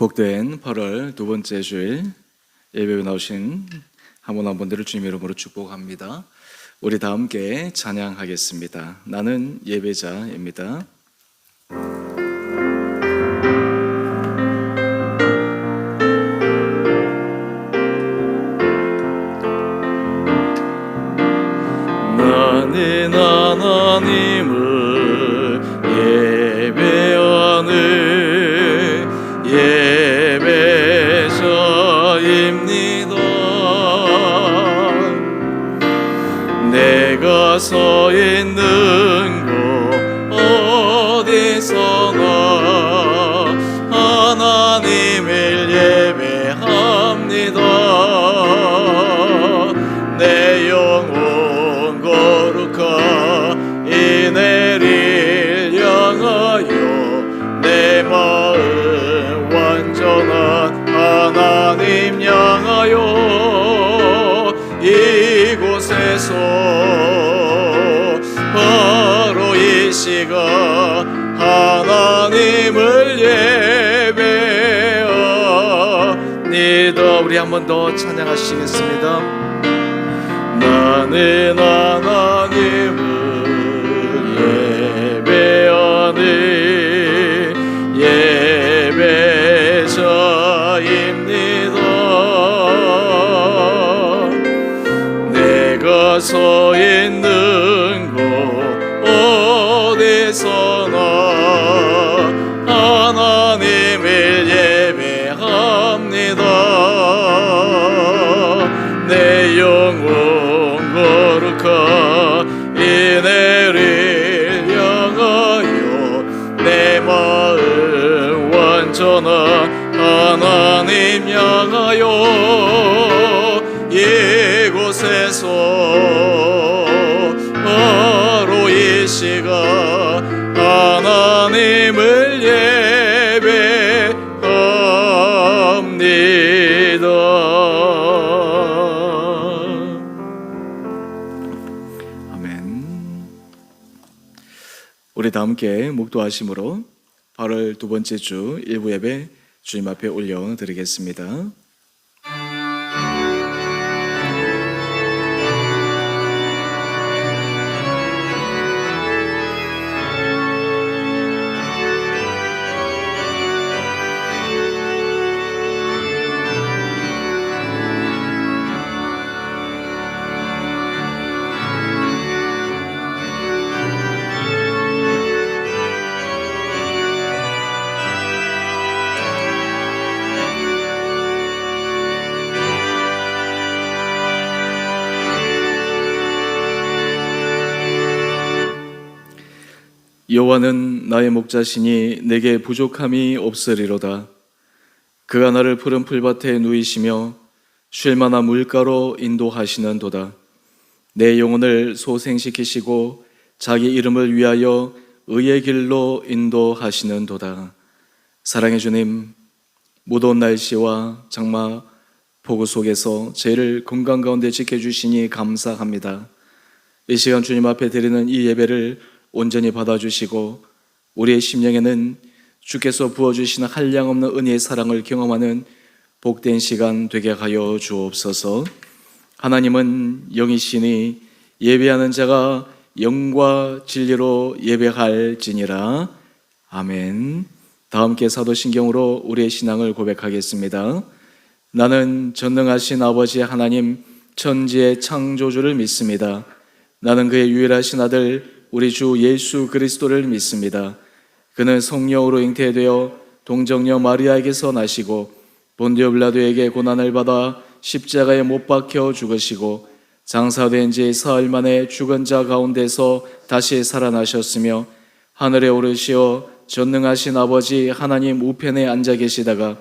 복된 8월 두 번째 주일 예배에 나오신 한 분 한 분들을 주님 이름으로 축복합니다. 우리 다 함께 찬양하겠습니다. 나는 예배자입니다. 나는 하나님을 예배하는 예배자입니다. 내가 서 있는 곳 어디서나 하나님을 예배합니다. 내 영혼 거룩하이내를 향하여 내 마음 완전한 하나님 향하여 이곳에서 바로 이 시간 하나님을 예배합니다. 우리 한 번 더 찬양하시겠습니다. 나는 하나님을 예배하는 예배자입니다. 내가 서 있는 곳 어디서나 하나님을 예배합니다. 내 영혼 거룩하이내를 향하여 내 마음 완전한 하나님 향하여 이곳에서 바로 이 시간 하나님을 예배합니다. 우리 다 함께 묵도하심으로 8월 두 번째 주 일부 예배 주님 앞에 올려드리겠습니다. 여호와는 나의 목자시니 내게 부족함이 없으리로다. 그가 나를 푸른 풀밭에 누이시며 쉴 만한 물가로 인도하시는도다. 내 영혼을 소생시키시고 자기 이름을 위하여 의의 길로 인도하시는도다. 사랑의 주님, 무더운 날씨와 장마 폭우 속에서 저희를 건강 가운데 지켜주시니 감사합니다. 이 시간 주님 앞에 드리는 이 예배를 온전히 받아주시고 우리의 심령에는 주께서 부어주시는 한량없는 은혜의 사랑을 경험하는 복된 시간 되게 하여 주옵소서. 하나님은 영이시니 예배하는 자가 영과 진리로 예배할지니라. 아멘. 다 함께 사도신경으로 우리의 신앙을 고백하겠습니다. 나는 전능하신 아버지 하나님 천지의 창조주를 믿습니다. 나는 그의 유일하신 아들 우리 주 예수 그리스도를 믿습니다. 그는 성령으로 잉태되어 동정녀 마리아에게서 나시고 본디오 빌라도에게 고난을 받아 십자가에 못 박혀 죽으시고 장사된 지 사흘 만에 죽은 자 가운데서 다시 살아나셨으며 하늘에 오르시어 전능하신 아버지 하나님 우편에 앉아 계시다가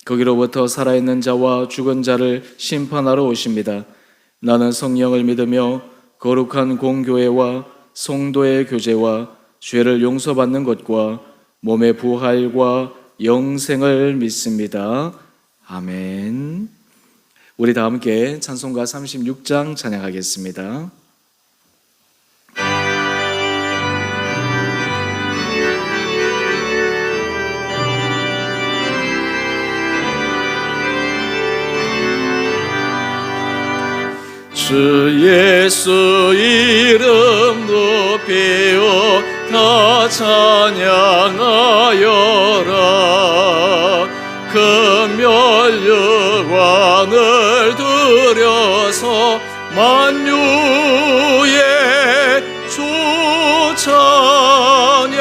거기로부터 살아있는 자와 죽은 자를 심판하러 오십니다. 나는 성령을 믿으며 거룩한 공교회와 성도의 교제와 죄를 용서받는 것과 몸의 부활과 영생을 믿습니다. 아멘. 우리 다 함께 찬송가 36장 찬양하겠습니다. 주 예수 이름 높이어 다 찬양하여라. 금멸류관을 들여서 만유의 주 찬양.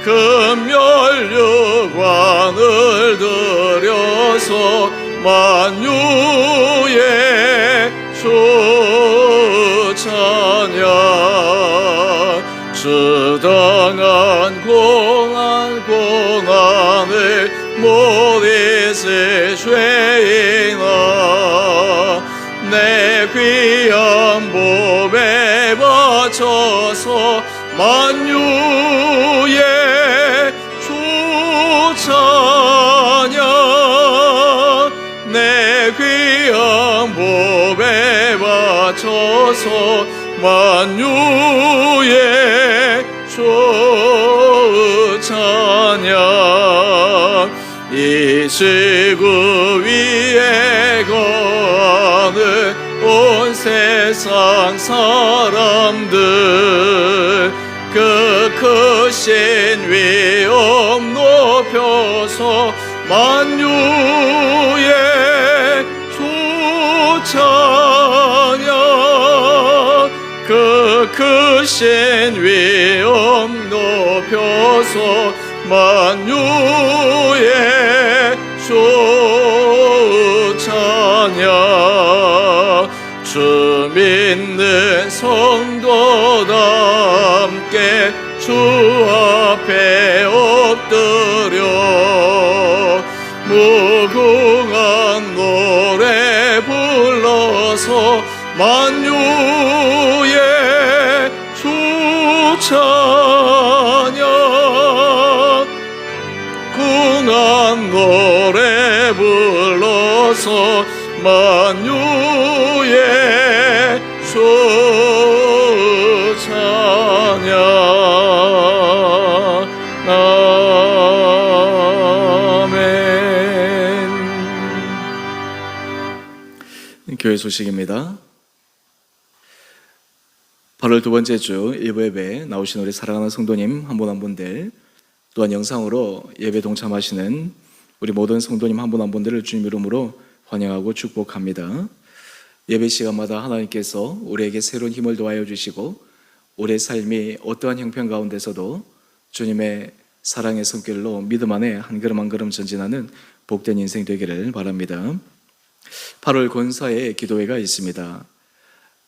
금멸류관을 들여서 만유의 주 찬양. 주당한 공안을 모리스 죄인아. 내 귀한 몸에 바쳐서 만유의 주 찬양. 내 귀한 몸에 바쳐서 만유의 주 찬양. 이 지구 위에 거하는 온 세상 사람들 그 크신 위엄 높여서 만유의 주 찬양. 그 크신 위엄 높여서 만유의 주 찬양. 주 믿는 성도다 함께 주 앞에 엎드려 무궁한 노래 불러서 만유의 주 찬양. 궁한 노래 불러서 만유의 주 찬양. 아멘. 교회 소식입니다. 8월 두 번째 주 일부 예배에 나오신 우리 사랑하는 성도님 한 분 한 분들, 또한 영상으로 예배 동참하시는 우리 모든 성도님 한 분 한 분들을 주님 이름으로 환영하고 축복합니다. 예배 시간마다 하나님께서 우리에게 새로운 힘을 더하여 주시고 우리의 삶이 어떠한 형편 가운데서도 주님의 사랑의 손길로 믿음 안에 한 걸음 한 걸음 전진하는 복된 인생 되기를 바랍니다. 8월 권사에 기도회가 있습니다.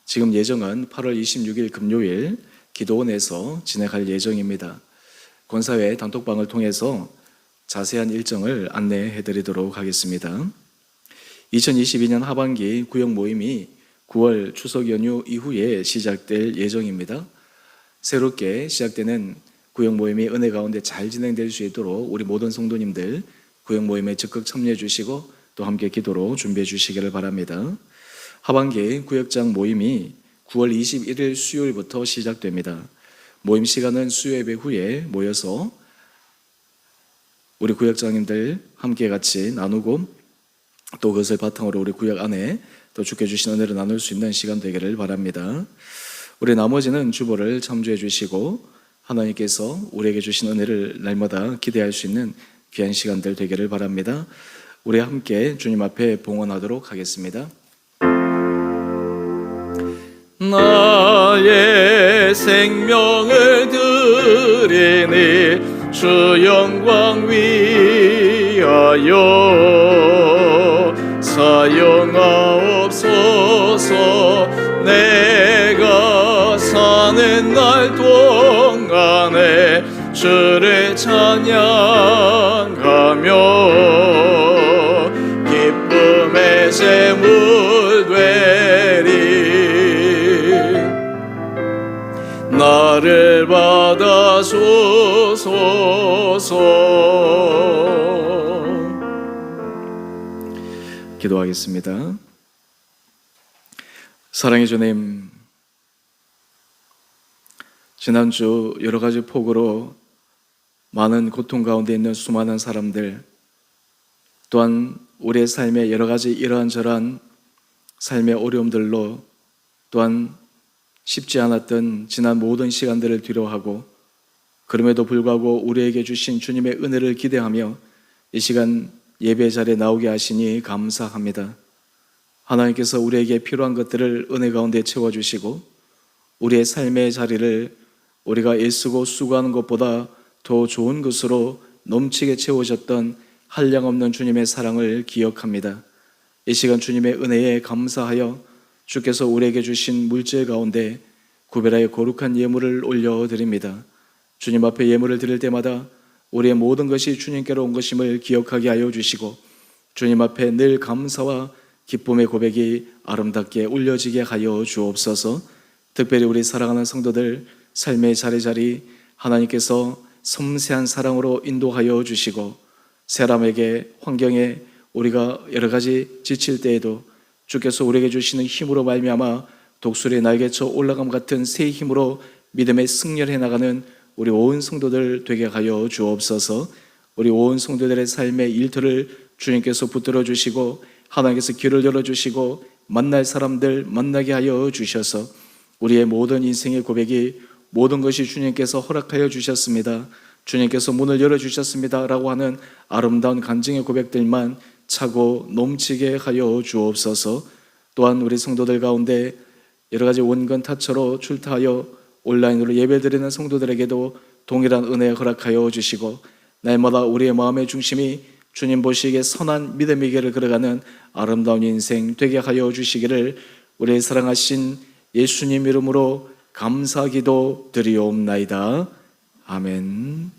지금 예정은 8월 26일 금요일 기도원에서 진행할 예정입니다. 권사회 단톡방을 통해서 자세한 일정을 안내해 드리도록 하겠습니다. 2022년 하반기 구역 모임이 9월 추석 연휴 이후에 시작될 예정입니다. 새롭게 시작되는 구역 모임이 은혜 가운데 잘 진행될 수 있도록 우리 모든 성도님들 구역 모임에 적극 참여해 주시고 또 함께 기도로 준비해 주시기를 바랍니다. 하반기 구역장 모임이 9월 21일 수요일부터 시작됩니다. 모임 시간은 수요 예배 후에 모여서 우리 구역장님들 함께 같이 나누고 또 그것을 바탕으로 우리 구역 안에 또 주께 주신 은혜를 나눌 수 있는 시간 되기를 바랍니다. 우리 나머지는 주보를 참조해 주시고 하나님께서 우리에게 주신 은혜를 날마다 기대할 수 있는 귀한 시간들 되기를 바랍니다. 우리 함께 주님 앞에 봉헌하도록 하겠습니다. 나의 생명을 드리니 주 영광 위하여 사용하옵소서. 내가 사는 날 동안에 주를 찬양하며 기쁨의 제물 되리. 나를 받아주소서. 기도하겠습니다. 사랑의 주님, 지난주 여러 가지 폭우로 많은 고통 가운데 있는 수많은 사람들, 또한 우리의 삶에 여러 가지 이러한 저러한 삶의 어려움들로 또한 쉽지 않았던 지난 모든 시간들을 뒤로하고 그럼에도 불구하고 우리에게 주신 주님의 은혜를 기대하며 이 시간 예배 자리에 나오게 하시니 감사합니다. 하나님께서 우리에게 필요한 것들을 은혜 가운데 채워주시고 우리의 삶의 자리를 우리가 애쓰고 수고하는 것보다 더 좋은 것으로 넘치게 채워졌던 한량없는 주님의 사랑을 기억합니다. 이 시간 주님의 은혜에 감사하여 주께서 우리에게 주신 물질 가운데 구별하여 거룩한 예물을 올려드립니다. 주님 앞에 예물을 드릴 때마다 우리의 모든 것이 주님께로 온 것임을 기억하게 하여 주시고 주님 앞에 늘 감사와 기쁨의 고백이 아름답게 울려지게 하여 주옵소서. 특별히 우리 사랑하는 성도들 삶의 자리자리 하나님께서 섬세한 사랑으로 인도하여 주시고 사람에게 환경에 우리가 여러 가지 지칠 때에도 주께서 우리에게 주시는 힘으로 말미암아 독수리의 날개쳐 올라감 같은 새 힘으로 믿음의 승리해 나가는 우리 온 성도들 되게 하여 주옵소서. 우리 온 성도들의 삶의 일터를 주님께서 붙들어 주시고 하나님께서 길을 열어주시고 만날 사람들 만나게 하여 주셔서 우리의 모든 인생의 고백이 모든 것이 주님께서 허락하여 주셨습니다, 주님께서 문을 열어주셨습니다 라고 하는 아름다운 간증의 고백들만 차고 넘치게 하여 주옵소서. 또한 우리 성도들 가운데 여러 가지 원건 타처로 출타하여 온라인으로 예배드리는 성도들에게도 동일한 은혜 허락하여 주시고 날마다 우리의 마음의 중심이 주님 보시기에 선한 믿음의 길을 걸어가는 아름다운 인생 되게 하여 주시기를 우리의 사랑하신 예수님 이름으로 감사기도 드리옵나이다. 아멘.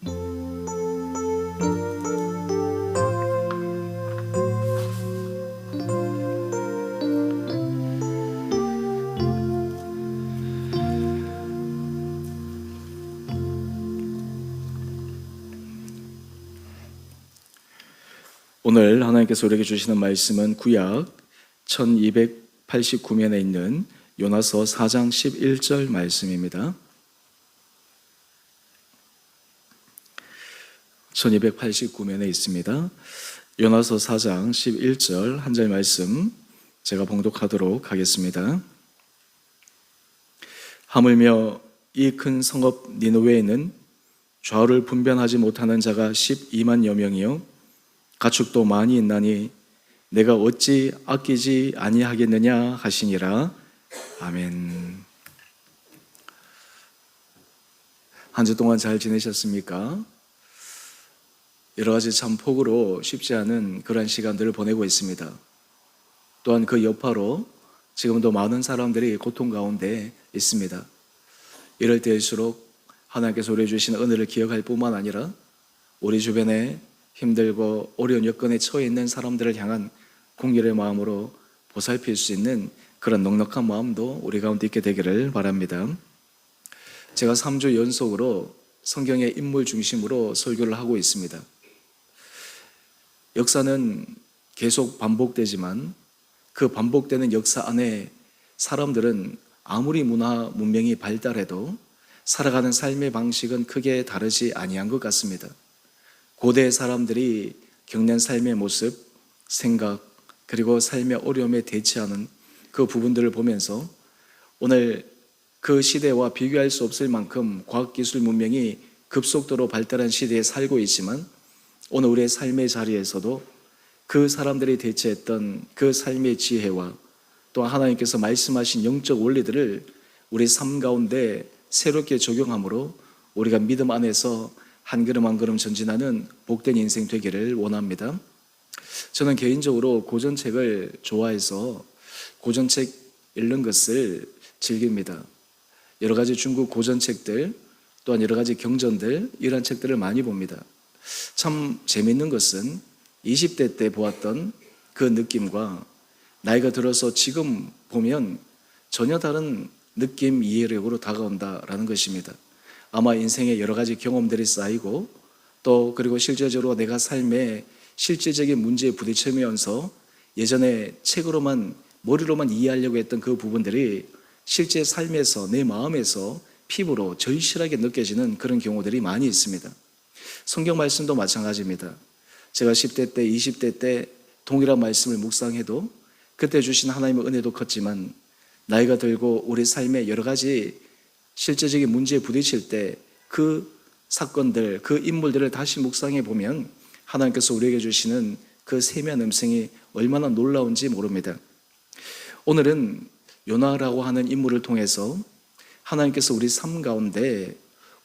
오늘 하나님께서 우리에게 주시는 말씀은 구약 1289면에 있는 요나서 4장 11절 말씀입니다. 1289면에 있습니다. 요나서 4장 11절 한 절 말씀 제가 봉독하도록 하겠습니다. 하물며 이 큰 성읍 니느웨에는 좌우를 분변하지 못하는 자가 12만여 명이요 가축도 많이 있나니 내가 어찌 아끼지 아니하겠느냐 하시니라. 아멘. 한 주 동안 잘 지내셨습니까? 여러 가지 참 폭우로 쉽지 않은 그런 시간들을 보내고 있습니다. 또한 그 여파로 지금도 많은 사람들이 고통 가운데 있습니다. 이럴 때일수록 하나님께서 우리에게 주신 은혜를 기억할 뿐만 아니라 우리 주변에 힘들고 어려운 여건에 처해 있는 사람들을 향한 공의의 마음으로 보살필 수 있는 그런 넉넉한 마음도 우리 가운데 있게 되기를 바랍니다. 제가 3주 연속으로 성경의 인물 중심으로 설교를 하고 있습니다. 역사는 계속 반복되지만 그 반복되는 역사 안에 사람들은 아무리 문화 문명이 발달해도 살아가는 삶의 방식은 크게 다르지 아니한 것 같습니다. 고대 사람들이 겪는 삶의 모습, 생각, 그리고 삶의 어려움에 대처하는 그 부분들을 보면서 오늘 그 시대와 비교할 수 없을 만큼 과학기술 문명이 급속도로 발달한 시대에 살고 있지만 오늘 우리의 삶의 자리에서도 그 사람들이 대처했던 그 삶의 지혜와 또 하나님께서 말씀하신 영적 원리들을 우리 삶 가운데 새롭게 적용함으로 우리가 믿음 안에서 한 걸음 한 걸음 전진하는 복된 인생 되기를 원합니다. 저는 개인적으로 고전책을 좋아해서 고전책 읽는 것을 즐깁니다. 여러 가지 중국 고전책들 또한 여러 가지 경전들 이런 책들을 많이 봅니다. 참 재미있는 것은 20대 때 보았던 그 느낌과 나이가 들어서 지금 보면 전혀 다른 느낌 이해력으로 다가온다라는 것입니다. 아마 인생에 여러 가지 경험들이 쌓이고 또 그리고 실제적으로 내가 삶에 실질적인 문제에 부딪히면서 예전에 책으로만 머리로만 이해하려고 했던 그 부분들이 실제 삶에서 내 마음에서 피부로 절실하게 느껴지는 그런 경우들이 많이 있습니다. 성경 말씀도 마찬가지입니다. 제가 10대 때 20대 때 동일한 말씀을 묵상해도 그때 주신 하나님의 은혜도 컸지만 나이가 들고 우리 삶에 여러 가지 실제적인 문제에 부딪힐 때 그 사건들, 그 인물들을 다시 묵상해 보면 하나님께서 우리에게 주시는 그 세미한 음성이 얼마나 놀라운지 모릅니다. 오늘은 요나라고 하는 인물을 통해서 하나님께서 우리 삶 가운데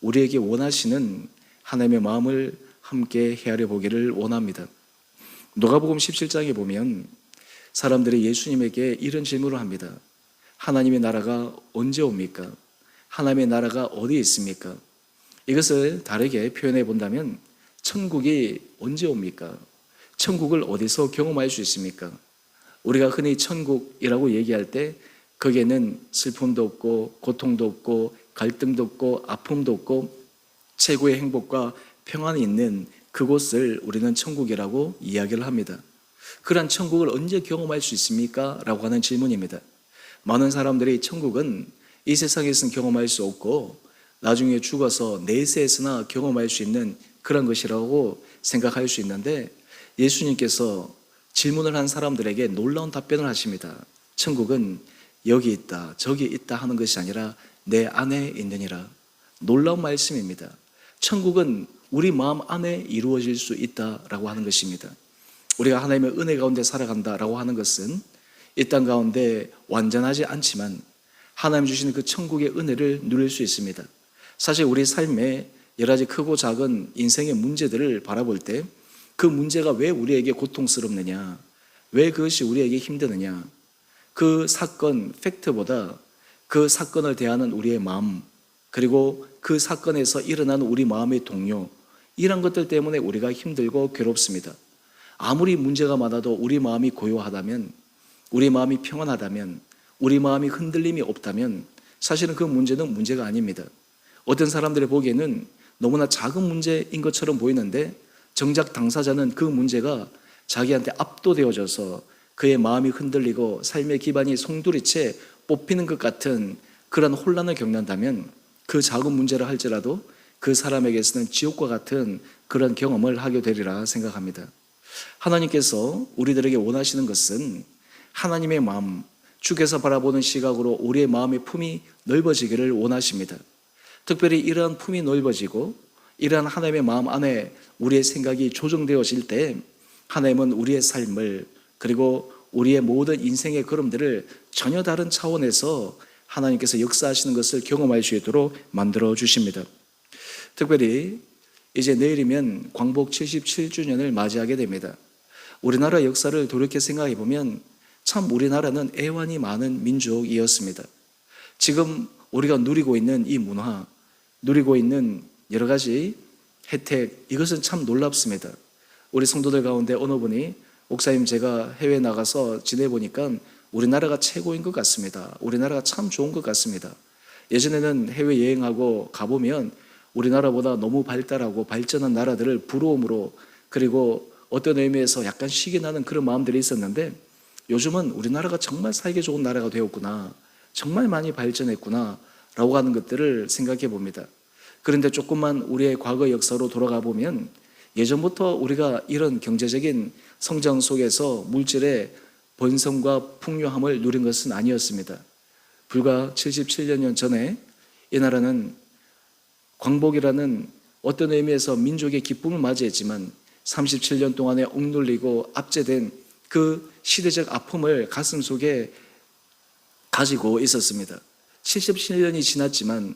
우리에게 원하시는 하나님의 마음을 함께 헤아려 보기를 원합니다. 누가복음 17장에 보면 사람들이 예수님에게 이런 질문을 합니다. 하나님의 나라가 언제 옵니까? 하나님의 나라가 어디에 있습니까? 이것을 다르게 표현해 본다면 천국이 언제 옵니까? 천국을 어디서 경험할 수 있습니까? 우리가 흔히 천국이라고 얘기할 때 거기에는 슬픔도 없고 고통도 없고 갈등도 없고 아픔도 없고 최고의 행복과 평안이 있는 그곳을 우리는 천국이라고 이야기를 합니다. 그러한 천국을 언제 경험할 수 있습니까? 라고 하는 질문입니다. 많은 사람들이 천국은 이 세상에서는 경험할 수 없고 나중에 죽어서 내세에서나 경험할 수 있는 그런 것이라고 생각할 수 있는데 예수님께서 질문을 한 사람들에게 놀라운 답변을 하십니다. 천국은 여기 있다, 저기 있다 하는 것이 아니라 내 안에 있느니라. 놀라운 말씀입니다. 천국은 우리 마음 안에 이루어질 수 있다라고 하는 것입니다. 우리가 하나님의 은혜 가운데 살아간다라고 하는 것은 이 땅 가운데 완전하지 않지만 하나님 주시는 그 천국의 은혜를 누릴 수 있습니다. 사실 우리 삶에 여러 가지 크고 작은 인생의 문제들을 바라볼 때 그 문제가 왜 우리에게 고통스럽느냐, 왜 그것이 우리에게 힘드느냐, 그 사건, 팩트보다 그 사건을 대하는 우리의 마음, 그리고 그 사건에서 일어나는 우리 마음의 동요, 이런 것들 때문에 우리가 힘들고 괴롭습니다. 아무리 문제가 많아도 우리 마음이 고요하다면, 우리 마음이 평안하다면, 우리 마음이 흔들림이 없다면 사실은 그 문제는 문제가 아닙니다. 어떤 사람들이 보기에는 너무나 작은 문제인 것처럼 보이는데 정작 당사자는 그 문제가 자기한테 압도되어져서 그의 마음이 흔들리고 삶의 기반이 송두리째 뽑히는 것 같은 그런 혼란을 겪는다면 그 작은 문제라 할지라도 그 사람에게서는 지옥과 같은 그런 경험을 하게 되리라 생각합니다. 하나님께서 우리들에게 원하시는 것은 하나님의 마음, 주께서 바라보는 시각으로 우리의 마음의 품이 넓어지기를 원하십니다. 특별히 이러한 품이 넓어지고 이러한 하나님의 마음 안에 우리의 생각이 조정되어질 때 하나님은 우리의 삶을 그리고 우리의 모든 인생의 걸음들을 전혀 다른 차원에서 하나님께서 역사하시는 것을 경험할 수 있도록 만들어 주십니다. 특별히 이제 내일이면 광복 77주년을 맞이하게 됩니다. 우리나라 역사를 돌이켜 생각해 보면 참 우리나라는 애환이 많은 민족이었습니다. 지금 우리가 누리고 있는 이 문화, 누리고 있는 여러 가지 혜택, 이것은 참 놀랍습니다. 우리 성도들 가운데 어느 분이 목사님 제가 해외 나가서 지내보니까 우리나라가 최고인 것 같습니다. 우리나라가 참 좋은 것 같습니다. 예전에는 해외여행하고 가보면 우리나라보다 너무 발달하고 발전한 나라들을 부러움으로 그리고 어떤 의미에서 약간 시기 나는 그런 마음들이 있었는데 요즘은 우리나라가 정말 살기 좋은 나라가 되었구나, 정말 많이 발전했구나 라고 하는 것들을 생각해 봅니다. 그런데 조금만 우리의 과거 역사로 돌아가 보면 예전부터 우리가 이런 경제적인 성장 속에서 물질의 번성과 풍요함을 누린 것은 아니었습니다. 불과 77년 전에 이 나라는 광복이라는 어떤 의미에서 민족의 기쁨을 맞이했지만 37년 동안에 억눌리고 압제된 그 시대적 아픔을 가슴 속에 가지고 있었습니다. 77년이 지났지만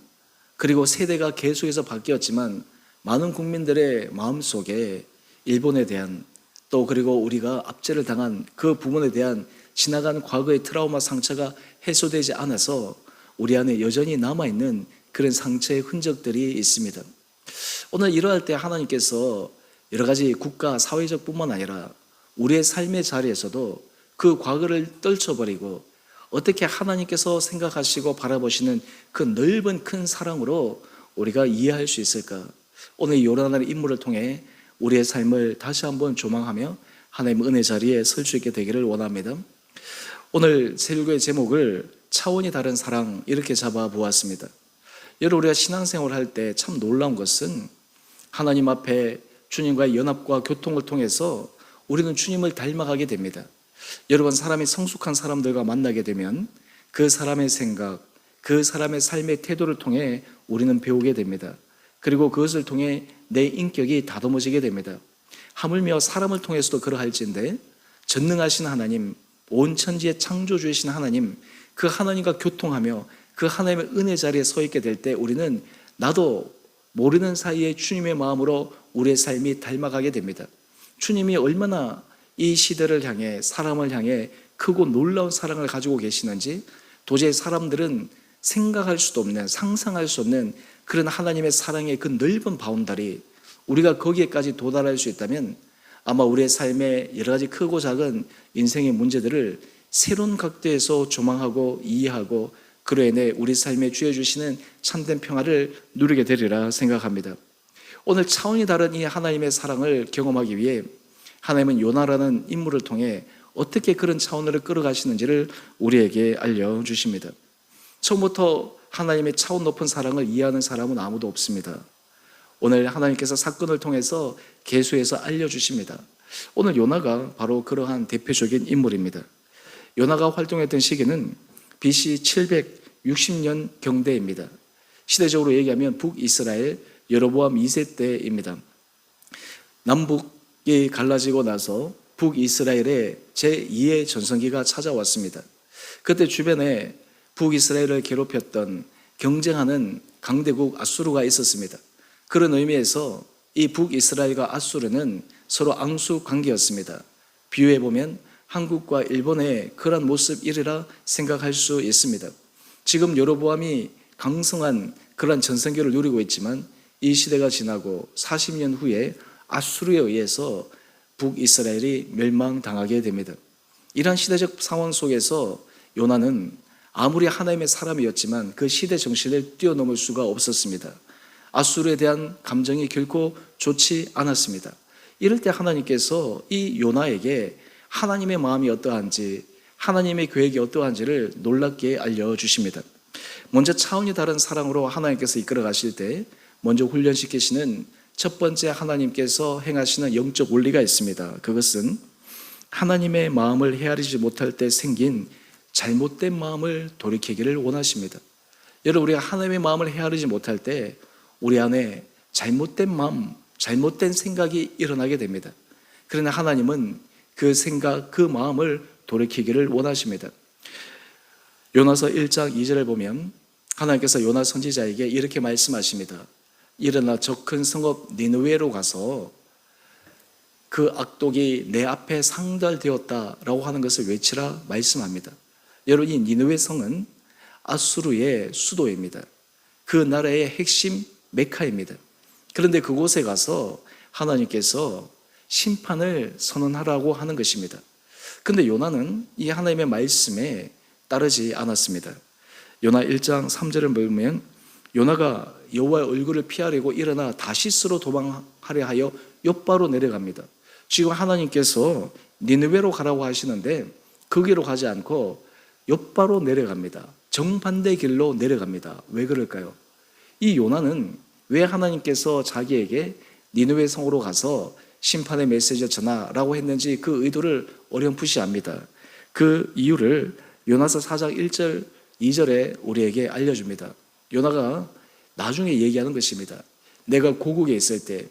그리고 세대가 계속해서 바뀌었지만 많은 국민들의 마음속에 일본에 대한 또 그리고 우리가 압제를 당한 그 부분에 대한 지나간 과거의 트라우마 상처가 해소되지 않아서 우리 안에 여전히 남아있는 그런 상처의 흔적들이 있습니다. 오늘 이러할 때 하나님께서 여러 가지 국가, 사회적 뿐만 아니라 우리의 삶의 자리에서도 그 과거를 떨쳐버리고 어떻게 하나님께서 생각하시고 바라보시는 그 넓은 큰 사랑으로 우리가 이해할 수 있을까? 오늘 이 요나단의 인물을 통해 우리의 삶을 다시 한번 조망하며 하나님의 은혜 자리에 설 수 있게 되기를 원합니다. 오늘 새벽의 제목을 차원이 다른 사랑 이렇게 잡아보았습니다. 여러분 우리가 신앙생활을 할 때 참 놀라운 것은 하나님 앞에 주님과의 연합과 교통을 통해서 우리는 주님을 닮아가게 됩니다. 여러분, 사람이 성숙한 사람들과 만나게 되면 그 사람의 생각, 그 사람의 삶의 태도를 통해 우리는 배우게 됩니다. 그리고 그것을 통해 내 인격이 다듬어지게 됩니다. 하물며 사람을 통해서도 그러할진데 전능하신 하나님, 온 천지의 창조주이신 하나님, 그 하나님과 교통하며 그 하나님의 은혜 자리에 서 있게 될 때 우리는 나도 모르는 사이에 주님의 마음으로 우리의 삶이 닮아가게 됩니다. 주님이 얼마나 이 시대를 향해, 사람을 향해 크고 놀라운 사랑을 가지고 계시는지 도저히 사람들은 생각할 수도 없는, 상상할 수 없는 그런 하나님의 사랑의 그 넓은 바운다리, 우리가 거기에까지 도달할 수 있다면 아마 우리의 삶의 여러 가지 크고 작은 인생의 문제들을 새로운 각도에서 조망하고 이해하고 그로 인해 우리 삶에 주어주시는 참된 평화를 누리게 되리라 생각합니다. 오늘 차원이 다른 이 하나님의 사랑을 경험하기 위해 하나님은 요나라는 인물을 통해 어떻게 그런 차원으로 끌어가시는지를 우리에게 알려주십니다. 처음부터 하나님의 차원 높은 사랑을 이해하는 사람은 아무도 없습니다. 오늘 하나님께서 사건을 통해서 계수해서 알려주십니다. 오늘 요나가 바로 그러한 대표적인 인물입니다. 요나가 활동했던 시기는 BC 760년 경대입니다. 시대적으로 얘기하면 북이스라엘 여로보암 2세 때입니다. 남북이 갈라지고 나서 북이스라엘의 제2의 전성기가 찾아왔습니다. 그때 주변에 북이스라엘을 괴롭혔던 경쟁하는 강대국 아수르가 있었습니다. 그런 의미에서 이 북이스라엘과 아수르는 서로 앙수 관계였습니다. 비유해보면 한국과 일본의 그런 모습이라 생각할 수 있습니다. 지금 여로보암이 강성한 그런 전성기를 누리고 있지만 이 시대가 지나고 40년 후에 아수르에 의해서 북이스라엘이 멸망당하게 됩니다. 이러한 시대적 상황 속에서 요나는 아무리 하나님의 사람이었지만 그 시대 정신을 뛰어넘을 수가 없었습니다. 아수르에 대한 감정이 결코 좋지 않았습니다. 이럴 때 하나님께서 이 요나에게 하나님의 마음이 어떠한지, 하나님의 계획이 어떠한지를 놀랍게 알려주십니다. 먼저 차원이 다른 사랑으로 하나님께서 이끌어 가실 때 먼저 훈련시키시는 첫 번째 하나님께서 행하시는 영적 원리가 있습니다. 그것은 하나님의 마음을 헤아리지 못할 때 생긴 잘못된 마음을 돌이키기를 원하십니다. 여러분, 우리가 하나님의 마음을 헤아리지 못할 때 우리 안에 잘못된 마음, 잘못된 생각이 일어나게 됩니다. 그러나 하나님은 그 생각, 그 마음을 돌이키기를 원하십니다. 요나서 1장 2절을 보면 하나님께서 요나 선지자에게 이렇게 말씀하십니다. 일어나 저 큰 성읍 니느웨로 가서 그 악독이 내 앞에 상달되었다라고 하는 것을 외치라 말씀합니다. 여러분, 이 니느웨 성은 아수르의 수도입니다. 그 나라의 핵심 메카입니다. 그런데 그곳에 가서 하나님께서 심판을 선언하라고 하는 것입니다. 그런데 요나는 이 하나님의 말씀에 따르지 않았습니다. 요나 1장 3절을 보면 요나가 여호와의 얼굴을 피하려고 일어나 다시스로 도망하려 하여 욥바로 내려갑니다. 지금 하나님께서 니느웨로 가라고 하시는데 거기로 가지 않고 욥바로 내려갑니다. 정반대 길로 내려갑니다. 왜 그럴까요? 이 요나는 왜 하나님께서 자기에게 니느웨 성으로 가서 심판의 메시지를 전하라고 했는지 그 의도를 어렴풋이 압니다. 그 이유를 요나서 4장 1절 2절에 우리에게 알려줍니다. 요나가 나중에 얘기하는 것입니다. 내가 고국에 있을 때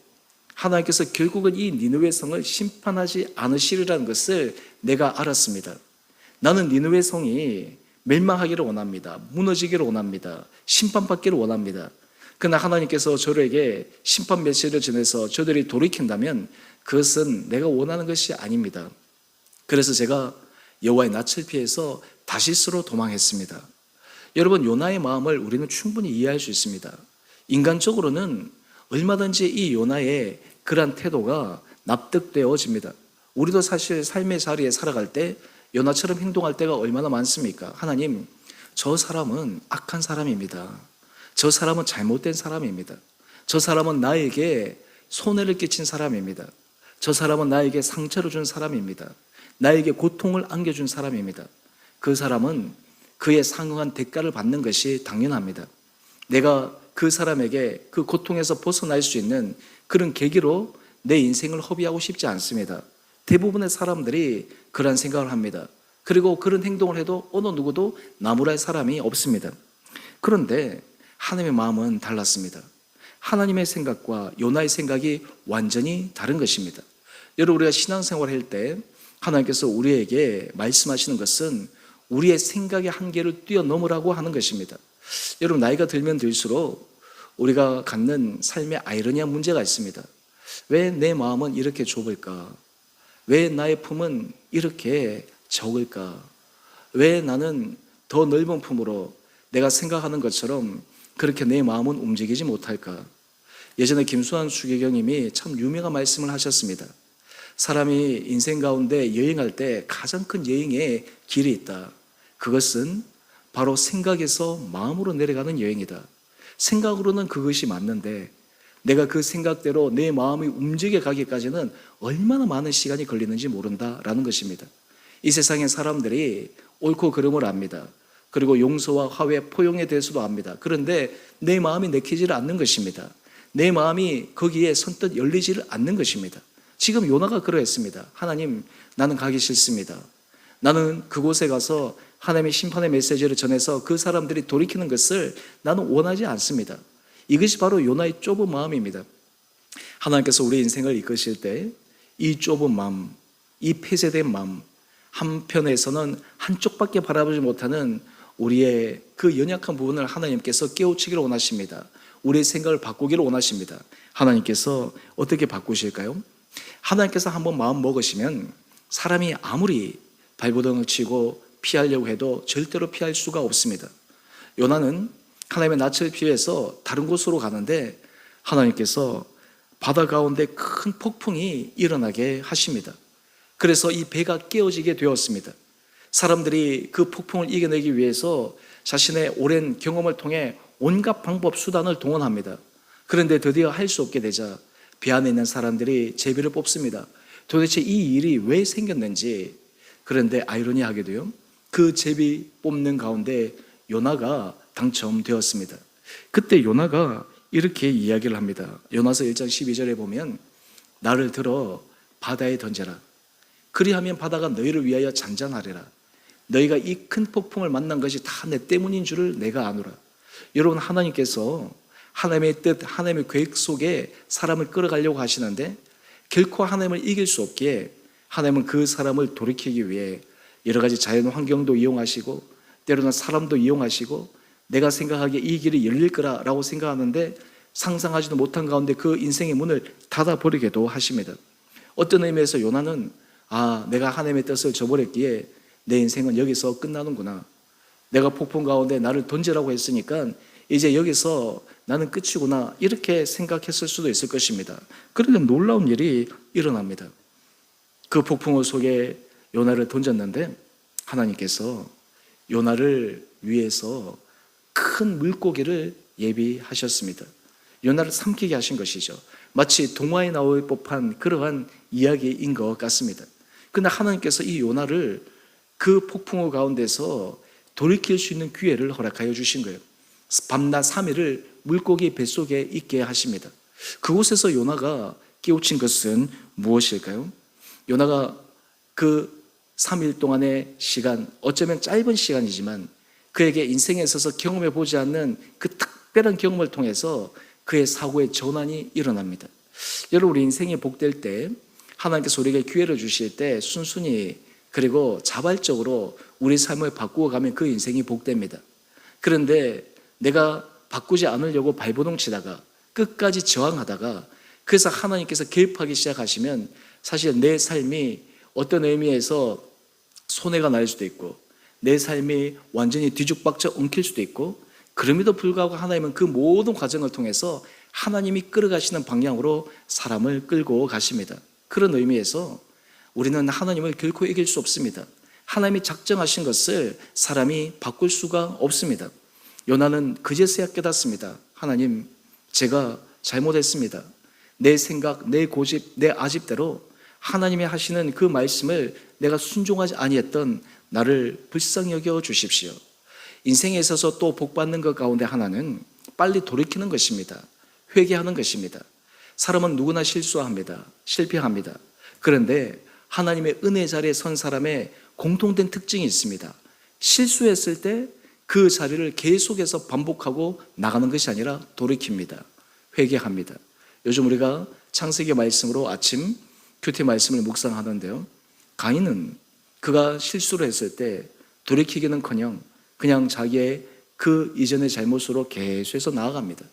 하나님께서 결국은 이 니느웨 성을 심판하지 않으시리라는 것을 내가 알았습니다. 나는 니느웨 성이 멸망하기를 원합니다. 무너지기를 원합니다. 심판받기를 원합니다. 그러나 하나님께서 저에게 심판 메시지를 전해서 저들이 돌이킨다면 그것은 내가 원하는 것이 아닙니다. 그래서 제가 여호와의 낯을 피해서 다시스로 도망했습니다. 여러분, 요나의 마음을 우리는 충분히 이해할 수 있습니다. 인간적으로는 얼마든지 이 요나의 그러한 태도가 납득되어집니다. 우리도 사실 삶의 자리에 살아갈 때 요나처럼 행동할 때가 얼마나 많습니까? 하나님, 저 사람은 악한 사람입니다. 저 사람은 잘못된 사람입니다. 저 사람은 나에게 손해를 끼친 사람입니다. 저 사람은 나에게 상처를 준 사람입니다. 나에게 고통을 안겨준 사람입니다. 그 사람은 그에 상응한 대가를 받는 것이 당연합니다. 내가 그 사람에게 그 고통에서 벗어날 수 있는 그런 계기로 내 인생을 허비하고 싶지 않습니다. 대부분의 사람들이 그런 생각을 합니다. 그리고 그런 행동을 해도 어느 누구도 나무랄 사람이 없습니다. 그런데 하나님의 마음은 달랐습니다. 하나님의 생각과 요나의 생각이 완전히 다른 것입니다. 여러분, 우리가 신앙생활을 할 때 하나님께서 우리에게 말씀하시는 것은 우리의 생각의 한계를 뛰어넘으라고 하는 것입니다. 여러분, 나이가 들면 들수록 우리가 갖는 삶의 아이러니한 문제가 있습니다. 왜 내 마음은 이렇게 좁을까? 왜 나의 품은 이렇게 적을까? 왜 나는 더 넓은 품으로 내가 생각하는 것처럼 그렇게 내 마음은 움직이지 못할까? 예전에 김수환 수계경님이 참 유명한 말씀을 하셨습니다. 사람이 인생 가운데 여행할 때 가장 큰 여행의 길이 있다. 그것은 바로 생각에서 마음으로 내려가는 여행이다. 생각으로는 그것이 맞는데 내가 그 생각대로 내 마음이 움직여 가기까지는 얼마나 많은 시간이 걸리는지 모른다라는 것입니다. 이 세상의 사람들이 옳고 그름을 압니다. 그리고 용서와 화해, 포용에 대해서도 압니다. 그런데 내 마음이 내키지를 않는 것입니다. 내 마음이 거기에 선뜻 열리지를 않는 것입니다. 지금 요나가 그러했습니다. 하나님, 나는 가기 싫습니다. 나는 그곳에 가서 하나님의 심판의 메시지를 전해서 그 사람들이 돌이키는 것을 나는 원하지 않습니다. 이것이 바로 요나의 좁은 마음입니다. 하나님께서 우리 인생을 이끄실 때 이 좁은 마음, 이 폐쇄된 마음, 한편에서는 한쪽밖에 바라보지 못하는 우리의 그 연약한 부분을 하나님께서 깨우치기를 원하십니다. 우리의 생각을 바꾸기를 원하십니다. 하나님께서 어떻게 바꾸실까요? 하나님께서 한번 마음 먹으시면 사람이 아무리 발버둥을 치고 피하려고 해도 절대로 피할 수가 없습니다. 요나는 하나님의 낯을 피해서 다른 곳으로 가는데 하나님께서 바다 가운데 큰 폭풍이 일어나게 하십니다. 그래서 이 배가 깨어지게 되었습니다. 사람들이 그 폭풍을 이겨내기 위해서 자신의 오랜 경험을 통해 온갖 방법, 수단을 동원합니다. 그런데 드디어 할 수 없게 되자 배 안에 있는 사람들이 제비를 뽑습니다. 도대체 이 일이 왜 생겼는지. 그런데 아이러니하게도요, 그 제비 뽑는 가운데 요나가 당첨되었습니다. 그때 요나가 이렇게 이야기를 합니다. 요나서 1장 12절에 보면 나를 들어 바다에 던져라. 그리하면 바다가 너희를 위하여 잔잔하리라. 너희가 이 큰 폭풍을 만난 것이 다 내 때문인 줄을 내가 아노라. 여러분, 하나님께서 하나님의 뜻, 하나님의 계획 속에 사람을 끌어가려고 하시는데 결코 하나님을 이길 수 없기에 하나님은 그 사람을 돌이키기 위해 여러 가지 자연 환경도 이용하시고 때로는 사람도 이용하시고 내가 생각하기에 이 길이 열릴 거라고 생각하는데 상상하지도 못한 가운데 그 인생의 문을 닫아버리게도 하십니다. 어떤 의미에서 요나는 내가 하나님의 뜻을 저버렸기에 내 인생은 여기서 끝나는구나. 내가 폭풍 가운데 나를 던지라고 했으니까 이제 여기서 나는 끝이구나, 이렇게 생각했을 수도 있을 것입니다. 그런데 놀라운 일이 일어납니다. 그 폭풍 속에 요나를 던졌는데 하나님께서 요나를 위해서 큰 물고기를 예비하셨습니다. 요나를 삼키게 하신 것이죠. 마치 동화에 나올 법한 그러한 이야기인 것 같습니다. 그러나 하나님께서 이 요나를 그 폭풍우 가운데서 돌이킬 수 있는 기회를 허락하여 주신 거예요. 밤낮 3일을 물고기 뱃속에 있게 하십니다. 그곳에서 요나가 깨우친 것은 무엇일까요? 요나가 그 3일 동안의 시간, 어쩌면 짧은 시간이지만 그에게 인생에 있어서 경험해 보지 않는 그 특별한 경험을 통해서 그의 사고의 전환이 일어납니다. 여러분, 우리 인생이 복될 때 하나님께서 우리에게 기회를 주실 때 순순히 그리고 자발적으로 우리 삶을 바꾸어 가면 그 인생이 복됩니다. 그런데 내가 바꾸지 않으려고 발버둥 치다가 끝까지 저항하다가 그래서 하나님께서 개입하기 시작하시면 사실 내 삶이 어떤 의미에서 손해가 날 수도 있고 내 삶이 완전히 뒤죽박죽 엉킬 수도 있고, 그럼에도 불구하고 하나님은 그 모든 과정을 통해서 하나님이 끌어가시는 방향으로 사람을 끌고 가십니다. 그런 의미에서 우리는 하나님을 결코 이길 수 없습니다. 하나님이 작정하신 것을 사람이 바꿀 수가 없습니다. 요나는 그제서야 깨닫습니다. 하나님, 제가 잘못했습니다. 내 생각, 내 고집, 내 아집대로 하나님이 하시는 그 말씀을 내가 순종하지 아니했던 나를 불쌍히 여겨 주십시오. 인생에 있어서 또 복받는 것 가운데 하나는 빨리 돌이키는 것입니다. 회개하는 것입니다. 사람은 누구나 실수합니다. 실패합니다. 그런데 하나님의 은혜 자리에 선 사람의 공통된 특징이 있습니다. 실수했을 때 그 자리를 계속해서 반복하고 나가는 것이 아니라 돌이킵니다. 회개합니다. 요즘 우리가 창세기 말씀으로 아침 큐티 말씀을 묵상하는데요, 가인은 그가 실수를 했을 때 돌이키기는커녕 그냥 자기의 그 이전의 잘못으로 계속해서 나아갑니다.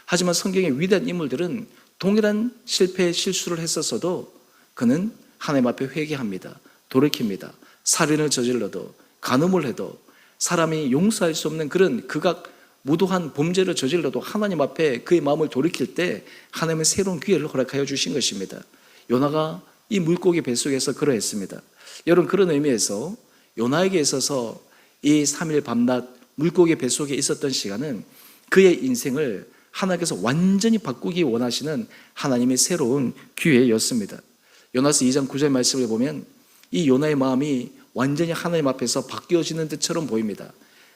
하지만 성경의 위대한 인물들은 동일한 실패의 실수를 했었어도 그는 하나님 앞에 회개합니다. 돌이킵니다. 살인을 저질러도, 간음을 해도, 사람이 용서할 수 없는 그런 극악 무도한 범죄를 저질러도 하나님 앞에 그의 마음을 돌이킬 때 하나님은 새로운 기회를 허락하여 주신 것입니다. 요나가 이 물고기 뱃속에서 그러했습니다. 여러분, 그런 의미에서 요나에게 있어서 이 3일 밤낮 물고기 뱃속에 있었던 시간은 그의 인생을 하나님께서 완전히 바꾸기 원하시는 하나님의 새로운 기회였습니다. 요나서 2장 9절 말씀을 보면 이 요나의 마음이 완전히 하나님 앞에서 바뀌어지는 듯처럼 보입니다.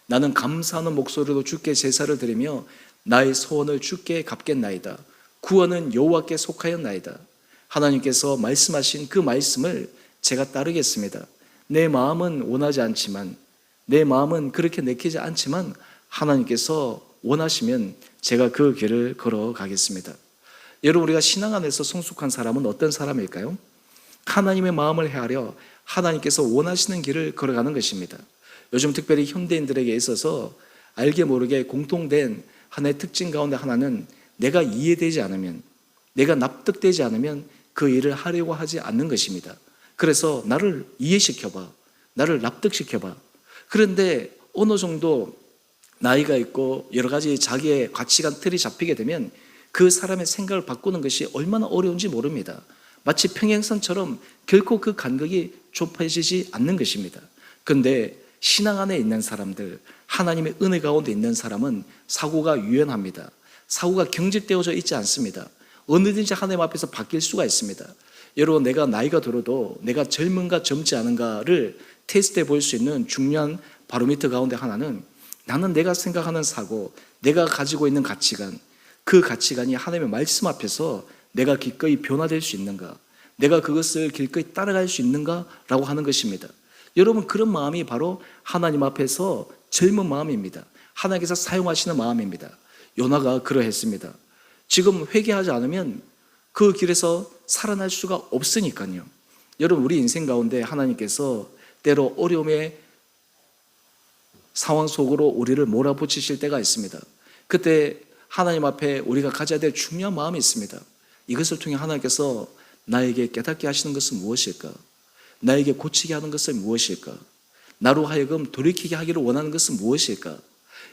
나는 감사하는 목소리로 주께 제사를 드리며 나의 소원을 주께 갚겠나이다. 구원은 여호와께 속하였나이다. 하나님께서 말씀하신 그 말씀을 제가 따르겠습니다. 내 마음은 원하지 않지만, 내 마음은 그렇게 내키지 않지만 하나님께서 원하시면 제가 그 길을 걸어가겠습니다. 여러분, 우리가 신앙 안에서 성숙한 사람은 어떤 사람일까요? 하나님의 마음을 헤아려 하나님께서 원하시는 길을 걸어가는 것입니다. 요즘 특별히 현대인들에게 있어서 알게 모르게 공통된 하나의 특징 가운데 하나는 내가 이해되지 않으면, 내가 납득되지 않으면 그 일을 하려고 하지 않는 것입니다. 그래서 나를 이해시켜봐, 나를 납득시켜봐. 그런데 어느 정도 나이가 있고 여러 가지 자기의 가치관 틀이 잡히게 되면 그 사람의 생각을 바꾸는 것이 얼마나 어려운지 모릅니다. 마치 평행선처럼 결코 그 간격이 좁아지지 않는 것입니다. 그런데 신앙 안에 있는 사람들, 하나님의 은혜 가운데 있는 사람은 사고가 유연합니다. 사고가 경직되어져 있지 않습니다. 어느든지 하나님 앞에서 바뀔 수가 있습니다. 여러분, 내가 나이가 들어도 내가 젊은가 젊지 않은가를 테스트해 볼 수 있는 중요한 바로미터 가운데 하나는 나는 내가 생각하는 사고, 내가 가지고 있는 가치관, 그 가치관이 하나님의 말씀 앞에서 내가 기꺼이 변화될 수 있는가, 내가 그것을 기꺼이 따라갈 수 있는가라고 하는 것입니다. 여러분, 그런 마음이 바로 하나님 앞에서 젊은 마음입니다. 하나님께서 사용하시는 마음입니다. 요나가 그러했습니다. 지금 회개하지 않으면 그 길에서 살아날 수가 없으니까요. 여러분, 우리 인생 가운데 하나님께서 때로 어려움의 상황 속으로 우리를 몰아붙이실 때가 있습니다. 그때 하나님 앞에 우리가 가져야 될 중요한 마음이 있습니다. 이것을 통해 하나님께서 나에게 깨닫게 하시는 것은 무엇일까? 나에게 고치게 하는 것은 무엇일까? 나로 하여금 돌이키게 하기를 원하는 것은 무엇일까?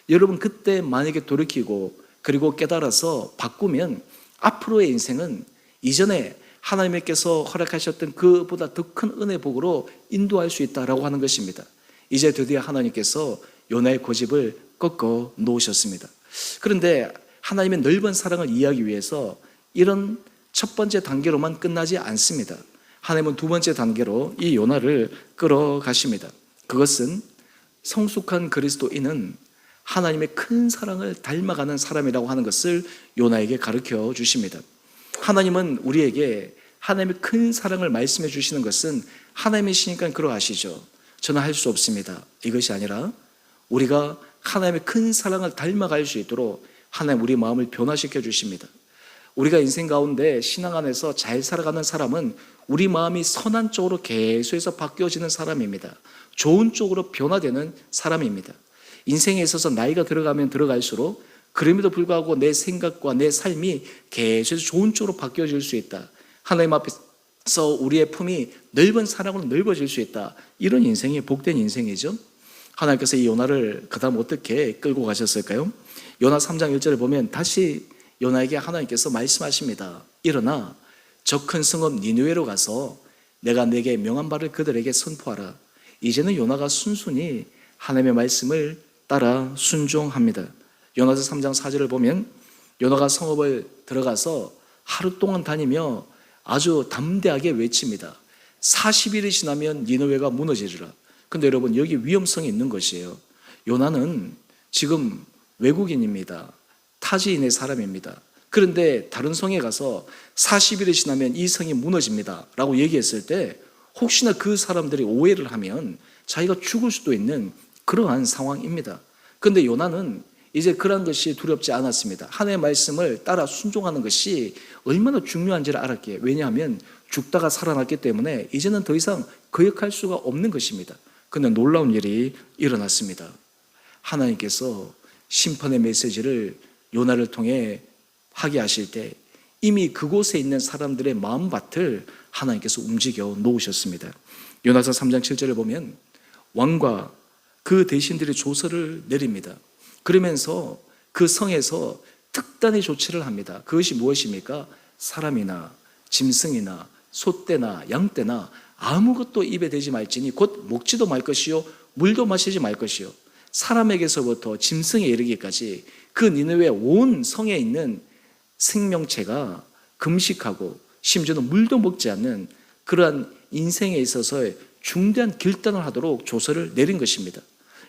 여러분, 그때 만약에 돌이키고 그리고 깨달아서 바꾸면 앞으로의 인생은 이전에 하나님께서 허락하셨던 그보다 더 큰 은혜 복으로 인도할 수 있다라고 하는 것입니다. 이제 드디어 하나님께서 요나의 고집을 꺾어 놓으셨습니다. 그런데 하나님의 넓은 사랑을 이해하기 위해서 이런 첫 번째 단계로만 끝나지 않습니다. 하나님은 두 번째 단계로 이 요나를 끌어가십니다. 그것은 성숙한 그리스도인은 하나님의 큰 사랑을 닮아가는 사람이라고 하는 것을 요나에게 가르쳐 주십니다. 하나님은 우리에게 하나님의 큰 사랑을 말씀해 주시는 것은 하나님이시니까 그러하시죠. 저는 할 수 없습니다. 이것이 아니라 우리가 하나님의 큰 사랑을 닮아갈 수 있도록 하나님 우리 마음을 변화시켜 주십니다. 우리가 인생 가운데 신앙 안에서 잘 살아가는 사람은 우리 마음이 선한 쪽으로 계속해서 바뀌어지는 사람입니다. 좋은 쪽으로 변화되는 사람입니다. 인생에 있어서 나이가 들어가면 들어갈수록 그럼에도 불구하고 내 생각과 내 삶이 계속해서 좋은 쪽으로 바뀌어질 수 있다. 하나님 앞에서 우리의 품이 넓은 사랑으로 넓어질 수 있다. 이런 인생이 복된 인생이죠. 하나님께서 이 요나를 그 다음 어떻게 끌고 가셨을까요? 요나 3장 1절을 보면 다시 요나에게 하나님께서 말씀하십니다. 일어나 저 큰 성읍 니느웨로 가서 내가 내게 명한 바를 그들에게 선포하라. 이제는 요나가 순순히 하나님의 말씀을 따라 순종합니다. 요나서 3장 4절을 보면 요나가 성읍을 들어가서 하루 동안 다니며 아주 담대하게 외칩니다. 40일이 지나면 니느웨가 무너지리라. 근데 여러분, 여기 위험성이 있는 것이에요. 요나는 지금 외국인입니다. 타지인의 사람입니다. 그런데 다른 성에 가서 40일이 지나면 이 성이 무너집니다 라고 얘기했을 때 혹시나 그 사람들이 오해를 하면 자기가 죽을 수도 있는 그러한 상황입니다. 그런데 요나는 이제 그런 것이 두렵지 않았습니다. 하나님의 말씀을 따라 순종하는 것이 얼마나 중요한지를 알았기에, 왜냐하면 죽다가 살아났기 때문에 이제는 더 이상 거역할 수가 없는 것입니다. 그런데 놀라운 일이 일어났습니다. 하나님께서 심판의 메시지를 요나를 통해 하게 하실 때 이미 그곳에 있는 사람들의 마음밭을 하나님께서 움직여 놓으셨습니다. 요나서 3장 7절을 보면 왕과 그 대신들이 조서를 내립니다. 그러면서 그 성에서 특단의 조치를 합니다. 그것이 무엇입니까? 사람이나 짐승이나 소떼나 양떼나 아무것도 입에 대지 말지니 곧 먹지도 말 것이요 물도 마시지 말 것이요, 사람에게서부터 짐승에 이르기까지 그 니느웨 온 성에 있는 생명체가 금식하고 심지어는 물도 먹지 않는 그러한 인생에 있어서의 중대한 결단을 하도록 조서를 내린 것입니다.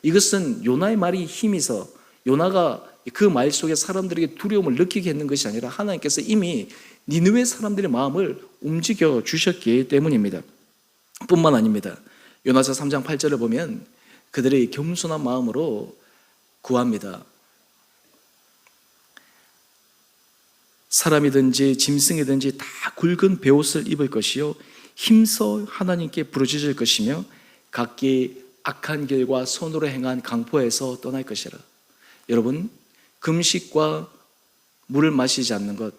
이것은 요나의 말이 힘이서 요나가 그 말 속에 사람들에게 두려움을 느끼게 했는 것이 아니라 하나님께서 이미 니느웨 사람들의 마음을 움직여 주셨기 때문입니다. 뿐만 아닙니다. 요나서 3장 8절을 보면 그들의 겸손한 마음으로 구합니다. 사람이든지 짐승이든지 다 굵은 베옷을 입을 것이요 힘써 하나님께 부르짖을 것이며 각기 악한 길과 손으로 행한 강포에서 떠날 것이라. 여러분, 금식과 물을 마시지 않는 것,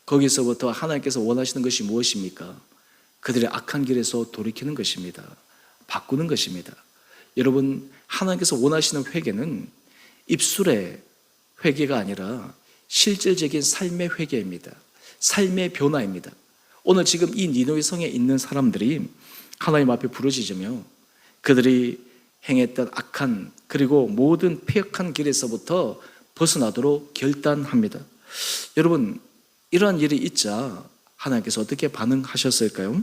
거기서부터 하나님께서 원하시는 것이 무엇입니까? 그들의 악한 길에서 돌이키는 것입니다. 바꾸는 것입니다. 여러분, 하나님께서 원하시는 회개는 입술의 회개가 아니라 실질적인 삶의 회개입니다. 삶의 변화입니다. 오늘 지금 이 니느웨 성에 있는 사람들이 하나님 앞에 부르짖으며 그들이 행했던 악한 그리고 모든 폐역한 길에서부터 벗어나도록 결단합니다. 여러분, 이러한 일이 있자 하나님께서 어떻게 반응하셨을까요?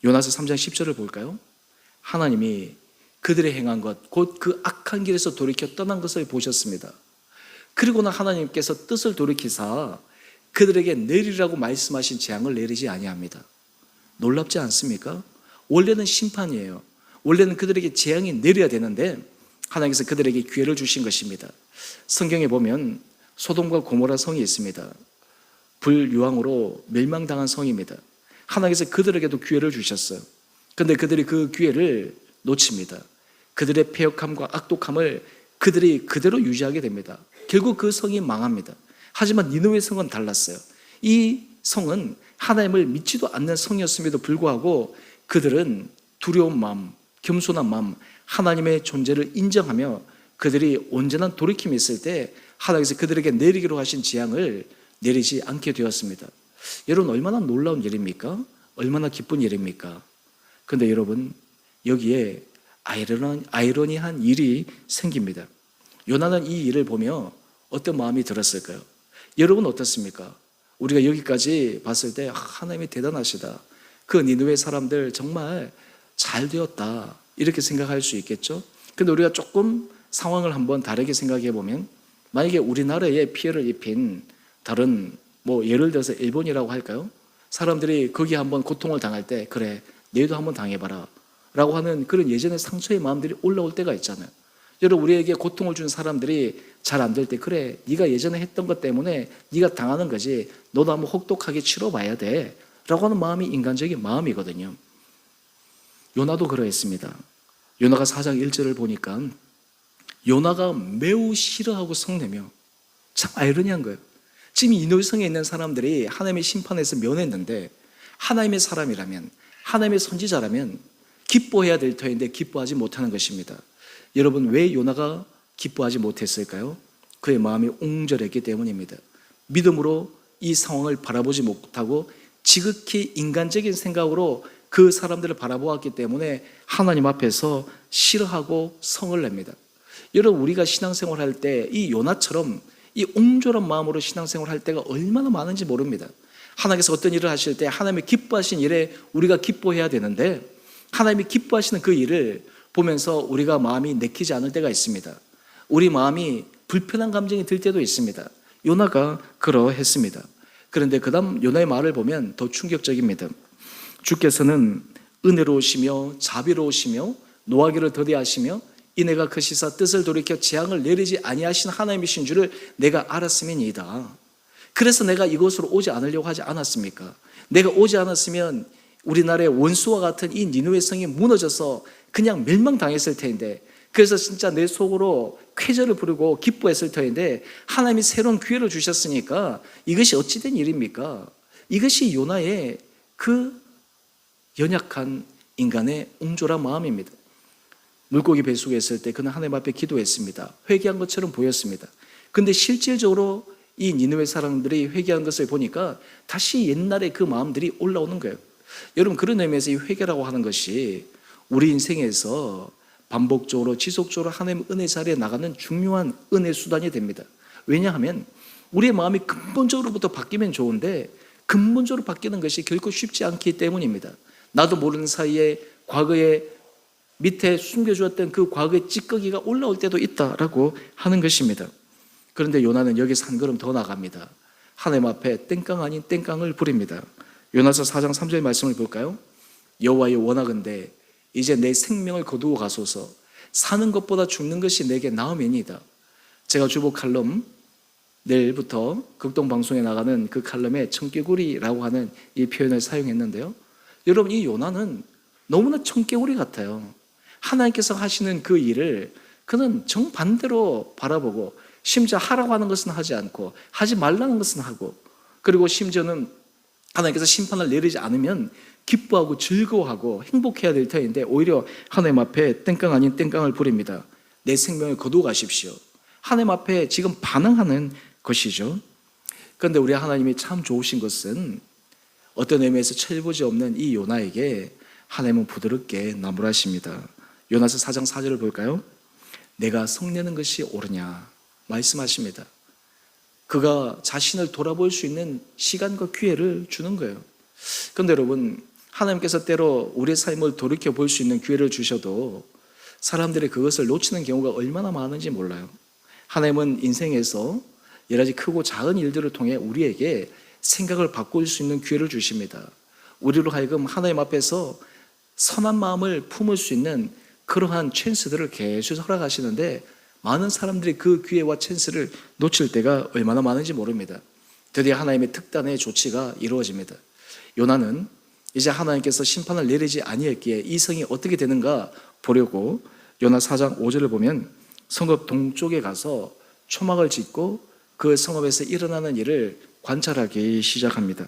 요나서 3장 10절을 볼까요? 하나님이 그들의 행한 것, 곧 그 악한 길에서 돌이켜 떠난 것을 보셨습니다. 그리고는 하나님께서 뜻을 돌이키사 그들에게 내리라고 말씀하신 재앙을 내리지 아니합니다. 놀랍지 않습니까? 원래는 심판이에요. 원래는 그들에게 재앙이 내려야 되는데 하나님께서 그들에게 기회를 주신 것입니다. 성경에 보면 소돔과 고모라 성이 있습니다. 불유황으로 멸망당한 성입니다. 하나님께서 그들에게도 기회를 주셨어요. 그런데 그들이 그 기회를 놓칩니다. 그들의 패역함과 악독함을 그들이 그대로 유지하게 됩니다. 결국 그 성이 망합니다. 하지만 니느웨 성은 달랐어요. 이 성은 하나님을 믿지도 않는 성이었음에도 불구하고 그들은 두려운 마음, 겸손한 마음, 하나님의 존재를 인정하며 그들이 온전한 돌이킴이 있을 때 하나님께서 그들에게 내리기로 하신 재앙을 내리지 않게 되었습니다. 여러분, 얼마나 놀라운 일입니까? 얼마나 기쁜 일입니까? 그런데 여러분, 여기에 아이러니한 일이 생깁니다. 요나는 이 일을 보며 어떤 마음이 들었을까요? 여러분 어떻습니까? 우리가 여기까지 봤을 때 하나님이 대단하시다, 그 니느웨 사람들 정말 잘 되었다, 이렇게 생각할 수 있겠죠? 근데 우리가 조금 상황을 한번 다르게 생각해 보면, 만약에 우리나라에 피해를 입힌 다른 예를 들어서 일본이라고 할까요? 사람들이 거기 한번 고통을 당할 때 그래 너희도 한번 당해봐라 라고 하는 그런 예전의 상처의 마음들이 올라올 때가 있잖아요. 여러분, 우리에게 고통을 준 사람들이 잘 안 될 때 그래 네가 예전에 했던 것 때문에 네가 당하는 거지, 너도 한번 혹독하게 치러봐야 돼 라고 하는 마음이 인간적인 마음이거든요. 요나도 그러했습니다. 요나가 4장 1절을 보니까 요나가 매우 싫어하고 성내며, 참 아이러니한 거예요. 지금 이 니느웨 성에 있는 사람들이 하나님의 심판에서 면했는데 하나님의 사람이라면, 하나님의 선지자라면 기뻐해야 될 터인데 기뻐하지 못하는 것입니다. 여러분, 왜 요나가 기뻐하지 못했을까요? 그의 마음이 옹졸했기 때문입니다. 믿음으로 이 상황을 바라보지 못하고 지극히 인간적인 생각으로 그 사람들을 바라보았기 때문에 하나님 앞에서 싫어하고 성을 냅니다. 여러분, 우리가 신앙생활할 때 이 요나처럼 이 옹졸한 마음으로 신앙생활할 때가 얼마나 많은지 모릅니다. 하나님께서 어떤 일을 하실 때 하나님이 기뻐하신 일에 우리가 기뻐해야 되는데 하나님이 기뻐하시는 그 일을 보면서 우리가 마음이 내키지 않을 때가 있습니다. 우리 마음이 불편한 감정이 들 때도 있습니다. 요나가 그러했습니다. 그런데 그 다음 요나의 말을 보면 더 충격적입니다. 주께서는 은혜로우시며 자비로우시며 노하기를 더디하시며 이내가 크시사 뜻을 돌이켜 재앙을 내리지 아니하신 하나님이신 줄을 내가 알았음이니이다. 그래서 내가 이곳으로 오지 않으려고 하지 않았습니까? 내가 오지 않았으면 우리나라의 원수와 같은 이 니느웨 성이 무너져서 그냥 멸망당했을 텐데, 그래서 진짜 내 속으로 쾌절을 부르고 기뻐했을 터인데 하나님이 새로운 기회를 주셨으니까 이것이 어찌된 일입니까? 이것이 요나의 그 연약한 인간의 옹졸한 마음입니다. 물고기 뱃속에 있을 때 그는 하나님 앞에 기도했습니다. 회개한 것처럼 보였습니다. 그런데 실질적으로 이 니느웨 사람들이 회개한 것을 보니까 다시 옛날의 그 마음들이 올라오는 거예요. 여러분, 그런 의미에서 이 회개라고 하는 것이 우리 인생에서 반복적으로 지속적으로 하나님의 은혜 자리에 나가는 중요한 은혜 수단이 됩니다. 왜냐하면 우리의 마음이 근본적으로부터 바뀌면 좋은데 근본적으로 바뀌는 것이 결코 쉽지 않기 때문입니다. 나도 모르는 사이에 과거에 밑에 숨겨주었던 그 과거의 찌꺼기가 올라올 때도 있다라고 하는 것입니다. 그런데 요나는 여기서 한 걸음 더 나갑니다. 하나님 앞에 땡깡 아닌 땡깡을 부립니다. 요나서 4장 3절 말씀을 볼까요? 여호와여, 원하건대 이제 내 생명을 거두어 가소서. 사는 것보다 죽는 것이 내게 나음이니이다. 제가 주보 칼럼, 내일부터 극동방송에 나가는 그 칼럼에 청개구리라고 하는 이 표현을 사용했는데요, 여러분, 이 요나는 너무나 청개구리 같아요. 하나님께서 하시는 그 일을 그는 정반대로 바라보고, 심지어 하라고 하는 것은 하지 않고 하지 말라는 것은 하고, 그리고 심지어는 하나님께서 심판을 내리지 않으면 기뻐하고 즐거워하고 행복해야 될 터인데 오히려 하나님 앞에 땡깡 아닌 땡깡을 부립니다. 내 생명을 거두어 가십시오. 하나님 앞에 지금 반항하는 것이죠. 그런데 우리 하나님이 참 좋으신 것은 어떤 의미에서 철부지 없는 이 요나에게 하나님은 부드럽게 나무라십니다. 요나서 4장 4절을 볼까요? 내가 성내는 것이 옳으냐 말씀하십니다. 그가 자신을 돌아볼 수 있는 시간과 기회를 주는 거예요. 그런데 여러분, 하나님께서 때로 우리의 삶을 돌이켜볼 수 있는 기회를 주셔도 사람들이 그것을 놓치는 경우가 얼마나 많은지 몰라요. 하나님은 인생에서 여러 가지 크고 작은 일들을 통해 우리에게 생각을 바꿀 수 있는 기회를 주십니다. 우리로 하여금 하나님 앞에서 선한 마음을 품을 수 있는 그러한 찬스들을 계속 허락하시는데 많은 사람들이 그 기회와 찬스를 놓칠 때가 얼마나 많은지 모릅니다. 드디어 하나님의 특단의 조치가 이루어집니다. 요나는 이제 하나님께서 심판을 내리지 아니했기에 이 성이 어떻게 되는가 보려고 요나 4장 5절을 보면 성읍 동쪽에 가서 초막을 짓고 그 성읍에서 일어나는 일을 관찰하기 시작합니다.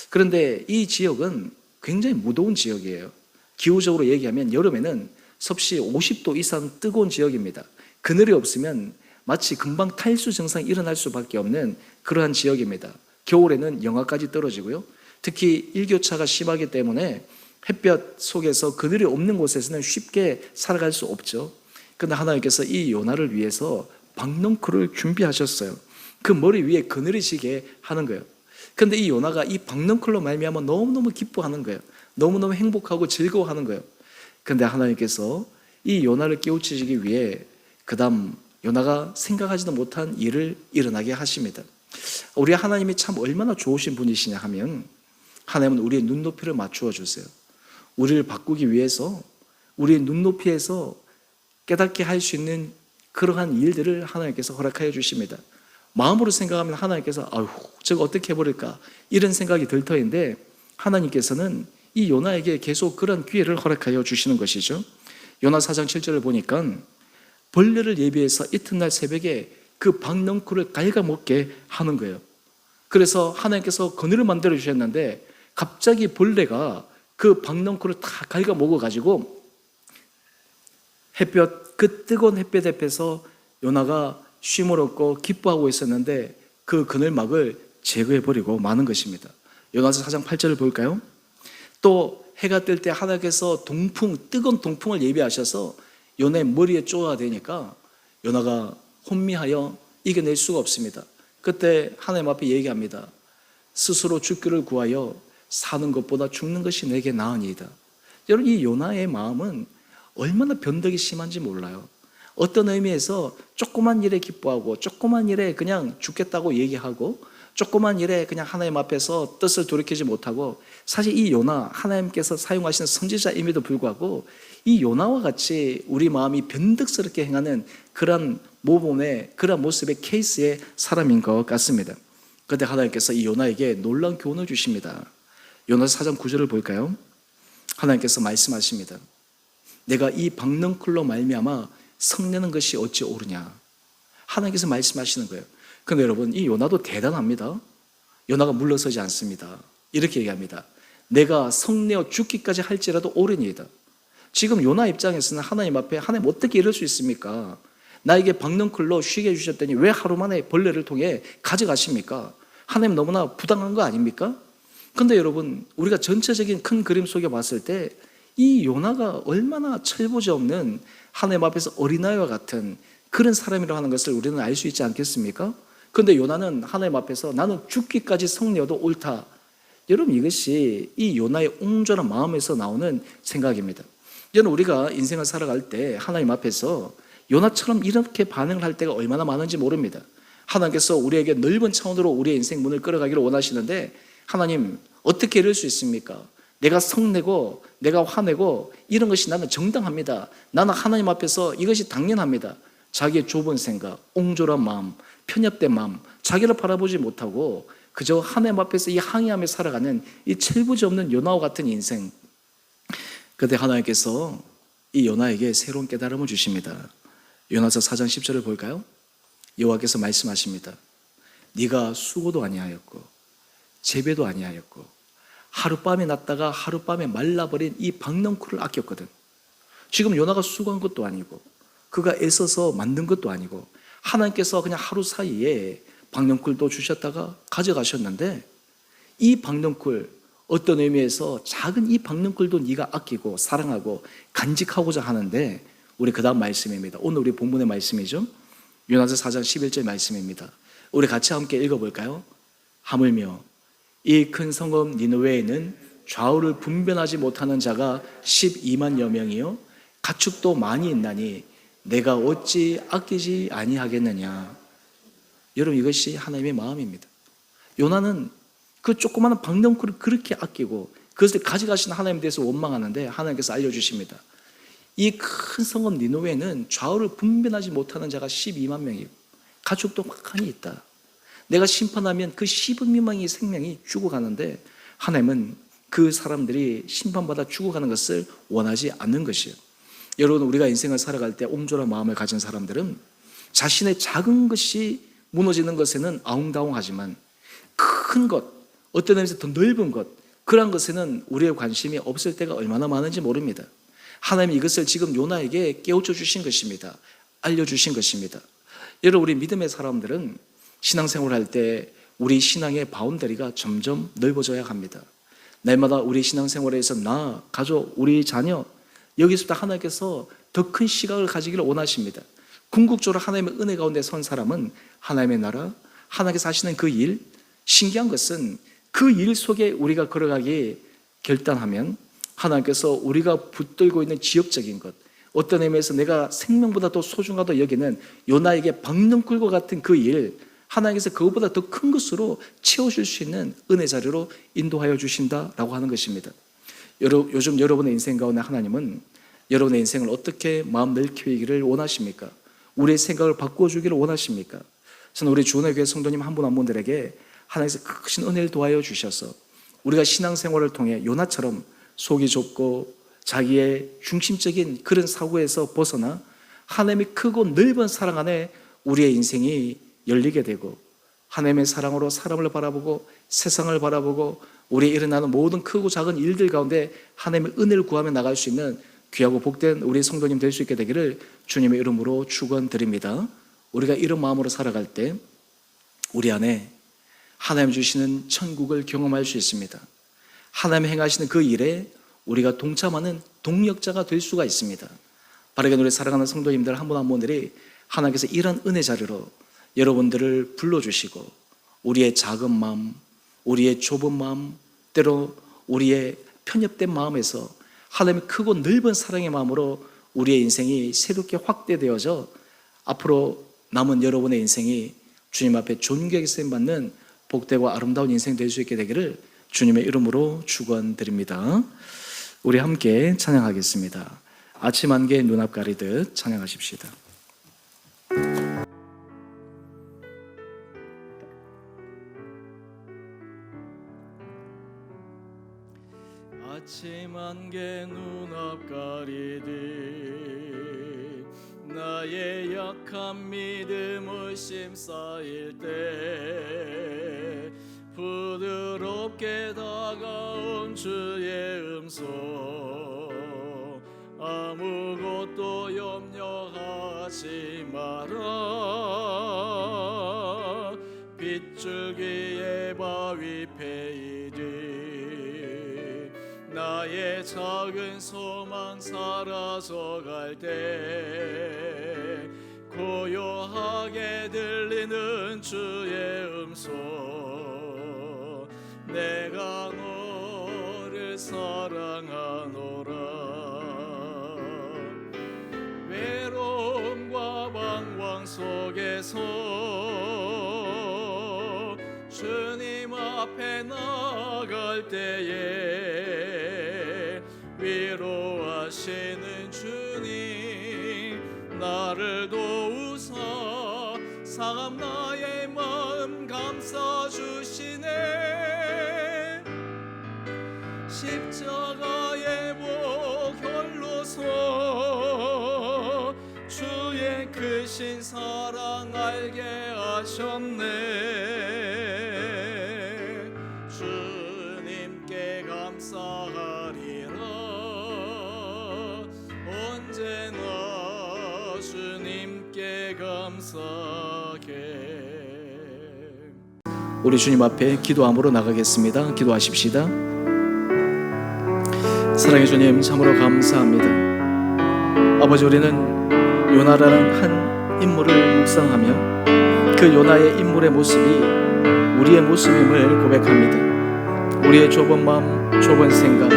그런데 이 지역은 굉장히 무더운 지역이에요. 기후적으로 얘기하면 여름에는 섭씨 50도 이상 뜨거운 지역입니다. 그늘이 없으면 마치 금방 탈수 증상이 일어날 수밖에 없는 그러한 지역입니다. 겨울에는 영하까지 떨어지고요. 특히 일교차가 심하기 때문에 햇볕 속에서 그늘이 없는 곳에서는 쉽게 살아갈 수 없죠. 그런데 하나님께서 이 요나를 위해서 박넝쿨을 준비하셨어요. 그 머리 위에 그늘이 지게 하는 거예요. 그런데 이 요나가 이 박넝쿨로 말미암아 너무너무 기뻐하는 거예요. 너무너무 행복하고 즐거워하는 거예요. 그런데 하나님께서 이 요나를 깨우치시기 위해 그 다음 요나가 생각하지도 못한 일을 일어나게 하십니다. 우리 하나님이 참 얼마나 좋으신 분이시냐 하면 하나님은 우리의 눈높이를 맞추어 주세요. 우리를 바꾸기 위해서 우리의 눈높이에서 깨닫게 할 수 있는 그러한 일들을 하나님께서 허락하여 주십니다. 마음으로 생각하면 하나님께서 아유 저거 어떻게 해버릴까 이런 생각이 들 터인데 하나님께서는 이 요나에게 계속 그런 기회를 허락하여 주시는 것이죠. 요나 4장 7절을 보니까 벌레를 예비해서 이튿날 새벽에 그 박넝쿨을 갉아먹게 하는 거예요. 그래서 하나님께서 그늘을 만들어 주셨는데 갑자기 벌레가 그 박넝쿨을 다 갉아먹어가지고 햇볕, 그 뜨거운 햇볕 앞에서 요나가 쉼을 얻고 기뻐하고 있었는데 그 그늘막을 제거해버리고 마는 것입니다. 요나서 4장 8절을 볼까요? 또 해가 뜰 때 하나님께서 뜨거운 동풍을 예비하셔서 요나의 머리에 쪼아대니까 요나가 혼미하여 이겨낼 수가 없습니다. 그때 하나님 앞에 얘기합니다. 스스로 죽기를 구하여 사는 것보다 죽는 것이 내게 나으니이다. 여러분, 이 요나의 마음은 얼마나 변덕이 심한지 몰라요. 어떤 의미에서 조그만 일에 기뻐하고 조그만 일에 그냥 죽겠다고 얘기하고 조그만 일에 그냥 하나님 앞에서 뜻을 돌이키지 못하고, 사실 이 요나, 하나님께서 사용하시는 선지자임에도 불구하고 이 요나와 같이 우리 마음이 변덕스럽게 행하는 그런 모범의, 그런 모습의 케이스의 사람인 것 같습니다. 그런데 하나님께서 이 요나에게 놀라운 교훈을 주십니다. 요나서 4장 9절을 볼까요? 하나님께서 말씀하십니다. 내가 이 박넝쿨로 말미암아 성내는 것이 어찌 옳으냐. 하나님께서 말씀하시는 거예요. 그런데 여러분, 이 요나도 대단합니다. 요나가 물러서지 않습니다. 이렇게 얘기합니다. 내가 성내어 죽기까지 할지라도 옳으니이다. 지금 요나 입장에서는 하나님 앞에, 하나님 어떻게 이럴 수 있습니까? 나에게 박넝쿨로 쉬게 해주셨더니 왜 하루 만에 벌레를 통해 가져가십니까? 하나님 너무나 부당한 거 아닙니까? 그런데 여러분, 우리가 전체적인 큰 그림 속에 봤을 때 이 요나가 얼마나 철부지 없는 하나님 앞에서 어린아이와 같은 그런 사람이라고 하는 것을 우리는 알 수 있지 않겠습니까? 그런데 요나는 하나님 앞에서 나는 죽기까지 성내어도 옳다. 여러분, 이것이 이 요나의 옹졸한 마음에서 나오는 생각입니다. 여러분, 우리가 인생을 살아갈 때 하나님 앞에서 요나처럼 이렇게 반응을 할 때가 얼마나 많은지 모릅니다. 하나님께서 우리에게 넓은 차원으로 우리의 인생 문을 끌어가기를 원하시는데, 하나님 어떻게 이럴 수 있습니까? 내가 성내고 내가 화내고 이런 것이 나는 정당합니다. 나는 하나님 앞에서 이것이 당연합니다. 자기의 좁은 생각, 옹졸한 마음, 편협된 마음, 자기를 바라보지 못하고 그저 하나님 앞에서 이 항의하며 살아가는 이 철부지 없는 요나와 같은 인생. 그런데 하나님께서 이 요나에게 새로운 깨달음을 주십니다. 요나서 4장 10절을 볼까요? 여호와께서 말씀하십니다. 네가 수고도 아니하였고 재배도 아니하였고 하룻밤에 났다가 하룻밤에 말라버린 이 박넝쿨을 아꼈거든. 지금 요나가 수고한 것도 아니고 그가 애써서 만든 것도 아니고 하나님께서 그냥 하루 사이에 박넝쿨도 주셨다가 가져가셨는데, 이 박넝쿨, 어떤 의미에서 작은 이 박넝쿨도 네가 아끼고 사랑하고 간직하고자 하는데, 우리 그 다음 말씀입니다. 오늘 우리 본문의 말씀이죠. 요나서 4장 11절 말씀입니다. 우리 같이 함께 읽어볼까요? 하물며 이 큰 성읍 니느웨에는 좌우를 분별하지 못하는 자가 12만여 명이요 가축도 많이 있나니 내가 어찌 아끼지 아니하겠느냐. 여러분, 이것이 하나님의 마음입니다. 요나는 그 조그마한 박넝쿨을 그렇게 아끼고 그것을 가져가신 하나님에 대해서 원망하는데, 하나님께서 알려주십니다. 이 큰 성읍 니느웨는 좌우를 분별하지 못하는 자가 12만 명이고 가축도 많이 있다. 내가 심판하면 그 12명의 생명이 죽어가는데 하나님은 그 사람들이 심판받아 죽어가는 것을 원하지 않는 것이에요. 여러분, 우리가 인생을 살아갈 때 옹졸한 마음을 가진 사람들은 자신의 작은 것이 무너지는 것에는 아웅다웅하지만 큰 것, 어떤 의미에서 더 넓은 것, 그런 것에는 우리의 관심이 없을 때가 얼마나 많은지 모릅니다. 하나님이 이것을 지금 요나에게 깨우쳐 주신 것입니다. 알려주신 것입니다. 여러분, 우리 믿음의 사람들은 신앙생활을 할 때 우리 신앙의 바운더리가 점점 넓어져야 합니다. 날마다 우리 신앙생활에서 나, 가족, 우리 자녀, 여기서부터 하나님께서 더 큰 시각을 가지기를 원하십니다. 궁극적으로 하나님의 은혜 가운데 선 사람은 하나님의 나라, 하나님께서 하시는 그 일, 신기한 것은 그 일 속에 우리가 걸어가기 결단하면 하나님께서 우리가 붙들고 있는 지역적인 것, 어떤 의미에서 내가 생명보다 더 소중하다고 여기는 요나에게 박넝쿨과 같은 그 일, 하나님께서 그것보다 더 큰 것으로 채워줄 수 있는 은혜 자리로 인도하여 주신다라고 하는 것입니다. 요즘 여러분의 인생 가운데 하나님은 여러분의 인생을 어떻게 마음 넓히기를 원하십니까? 우리의 생각을 바꿔주기를 원하십니까? 저는 우리 주은혜 교회 성도님 한 분 한 분들에게 하나님께서 크신 은혜를 도와여 주셔서 우리가 신앙생활을 통해 요나처럼 속이 좁고 자기의 중심적인 그런 사고에서 벗어나 하나님의 크고 넓은 사랑 안에 우리의 인생이 열리게 되고, 하나님의 사랑으로 사람을 바라보고 세상을 바라보고 우리에 일어나는 모든 크고 작은 일들 가운데 하나님의 은혜를 구하며 나갈 수 있는 귀하고 복된 우리 성도님 될 수 있게 되기를 주님의 이름으로 축원드립니다. 우리가 이런 마음으로 살아갈 때 우리 안에 하나님 주시는 천국을 경험할 수 있습니다. 하나님 행하시는 그 일에 우리가 동참하는 동력자가 될 수가 있습니다. 바르게 우리 사랑하는 성도님들 한 분 한 분들이 하나님께서 이런 은혜 자리로 여러분들을 불러주시고 우리의 작은 마음, 우리의 좁은 마음, 때로 우리의 편협된 마음에서 하나님의 크고 넓은 사랑의 마음으로 우리의 인생이 새롭게 확대되어져 앞으로 남은 여러분의 인생이 주님 앞에 존귀하게 쓰임받는 복되고 아름다운 인생 될 수 있게 되기를 주님의 이름으로 축원드립니다. 우리 함께 찬양하겠습니다. 아침 안개 눈앞 가리듯 찬양하십시다. 아침 안개 눈앞 가리듯 나의 약한 믿음을 심쌓일 때 부드럽게 다가온 주의 음성 아무것도 염려하지 마라 빗줄기의 바위 패이듯 나의 작은 소망 사라져갈 때 고요하게 들리는 주의 음성 내가 너를 사랑하노라 외로움과 방황 속에서 주님 앞에 나갈 때에 위로하시는 주님 나를 도우사 상한 나의 마음 감싸주시네 십자가의 목 홀로서 주의 크신 사랑 알게 하셨네 주님께 감사하리라 언제나 주님께 감사하게. 우리 주님 앞에 기도함으로 나가겠습니다. 기도하십시다. 사랑의 주님 참으로 감사합니다. 아버지 우리는 요나라는 한 인물을 묵상하며 그 요나의 인물의 모습이 우리의 모습임을 고백합니다. 우리의 좁은 마음, 좁은 생각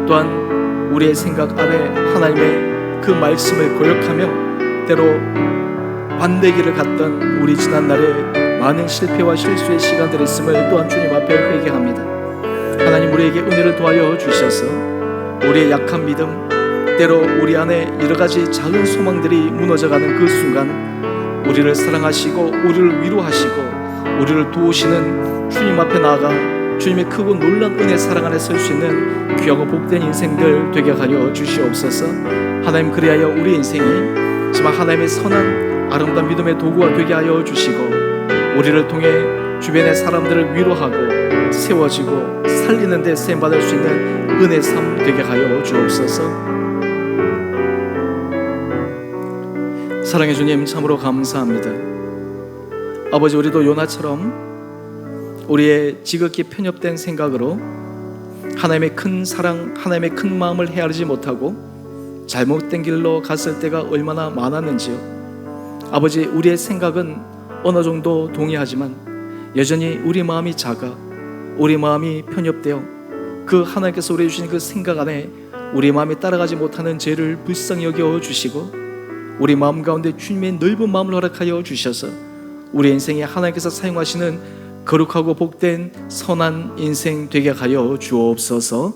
또한 우리의 생각 안에 하나님의 그 말씀을 고역하며 때로 반대길을 갔던 우리 지난날의 많은 실패와 실수의 시간들이 있음을 또한 주님 앞에 회개합니다. 하나님 우리에게 은혜를 도하여 주셔서 우리의 약한 믿음 때로 우리 안에 여러가지 작은 소망들이 무너져가는 그 순간 우리를 사랑하시고 우리를 위로하시고 우리를 도우시는 주님 앞에 나아가 주님의 크고 놀라운 은혜 사랑 안에 설 수 있는 귀하고 복된 인생들 되게 하여 주시옵소서. 하나님 그리하여 우리 인생이 정말 하나님의 선한 아름다운 믿음의 도구가 되게 하여 주시고 우리를 통해 주변의 사람들을 위로하고 세워지고 살리는 데 쓰임받을 수 있는 은혜 삶 되게 하여 주옵소서. 사랑의 주님 참으로 감사합니다. 아버지 우리도 요나처럼 우리의 지극히 편협된 생각으로 하나님의 큰 사랑 하나님의 큰 마음을 헤아리지 못하고 잘못된 길로 갔을 때가 얼마나 많았는지요. 아버지 우리의 생각은 어느 정도 동의하지만 여전히 우리 마음이 작아 우리 마음이 편협되어 그 하나님께서 우리에게 주신 그 생각 안에 우리 마음이 따라가지 못하는 죄를 불쌍히 여겨 주시고 우리 마음 가운데 주님의 넓은 마음을 허락하여 주셔서 우리 인생에 하나님께서 사용하시는 거룩하고 복된 선한 인생 되게 하여 주옵소서.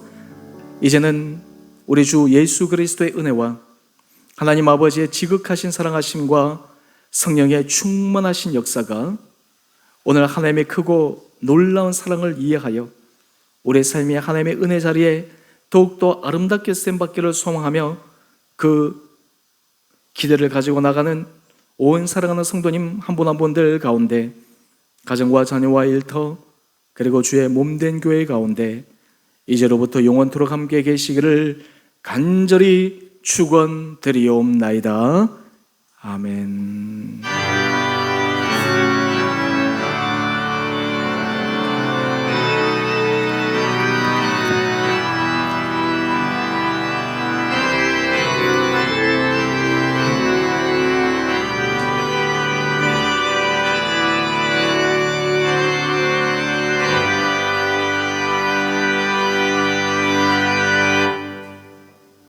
이제는 우리 주 예수 그리스도의 은혜와 하나님 아버지의 지극하신 사랑하심과 성령의 충만하신 역사가 오늘 하나님의 크고 놀라운 사랑을 이해하여 우리의 삶이 하나님의 은혜 자리에 더욱더 아름답게 쓰임받기를 소망하며 그 기대를 가지고 나가는 온 사랑하는 성도님 한 분 한 분들 가운데 가정과 자녀와 일터 그리고 주의 몸된 교회 가운데 이제로부터 영원토록 함께 계시기를 간절히 축원드리옵나이다. 아멘.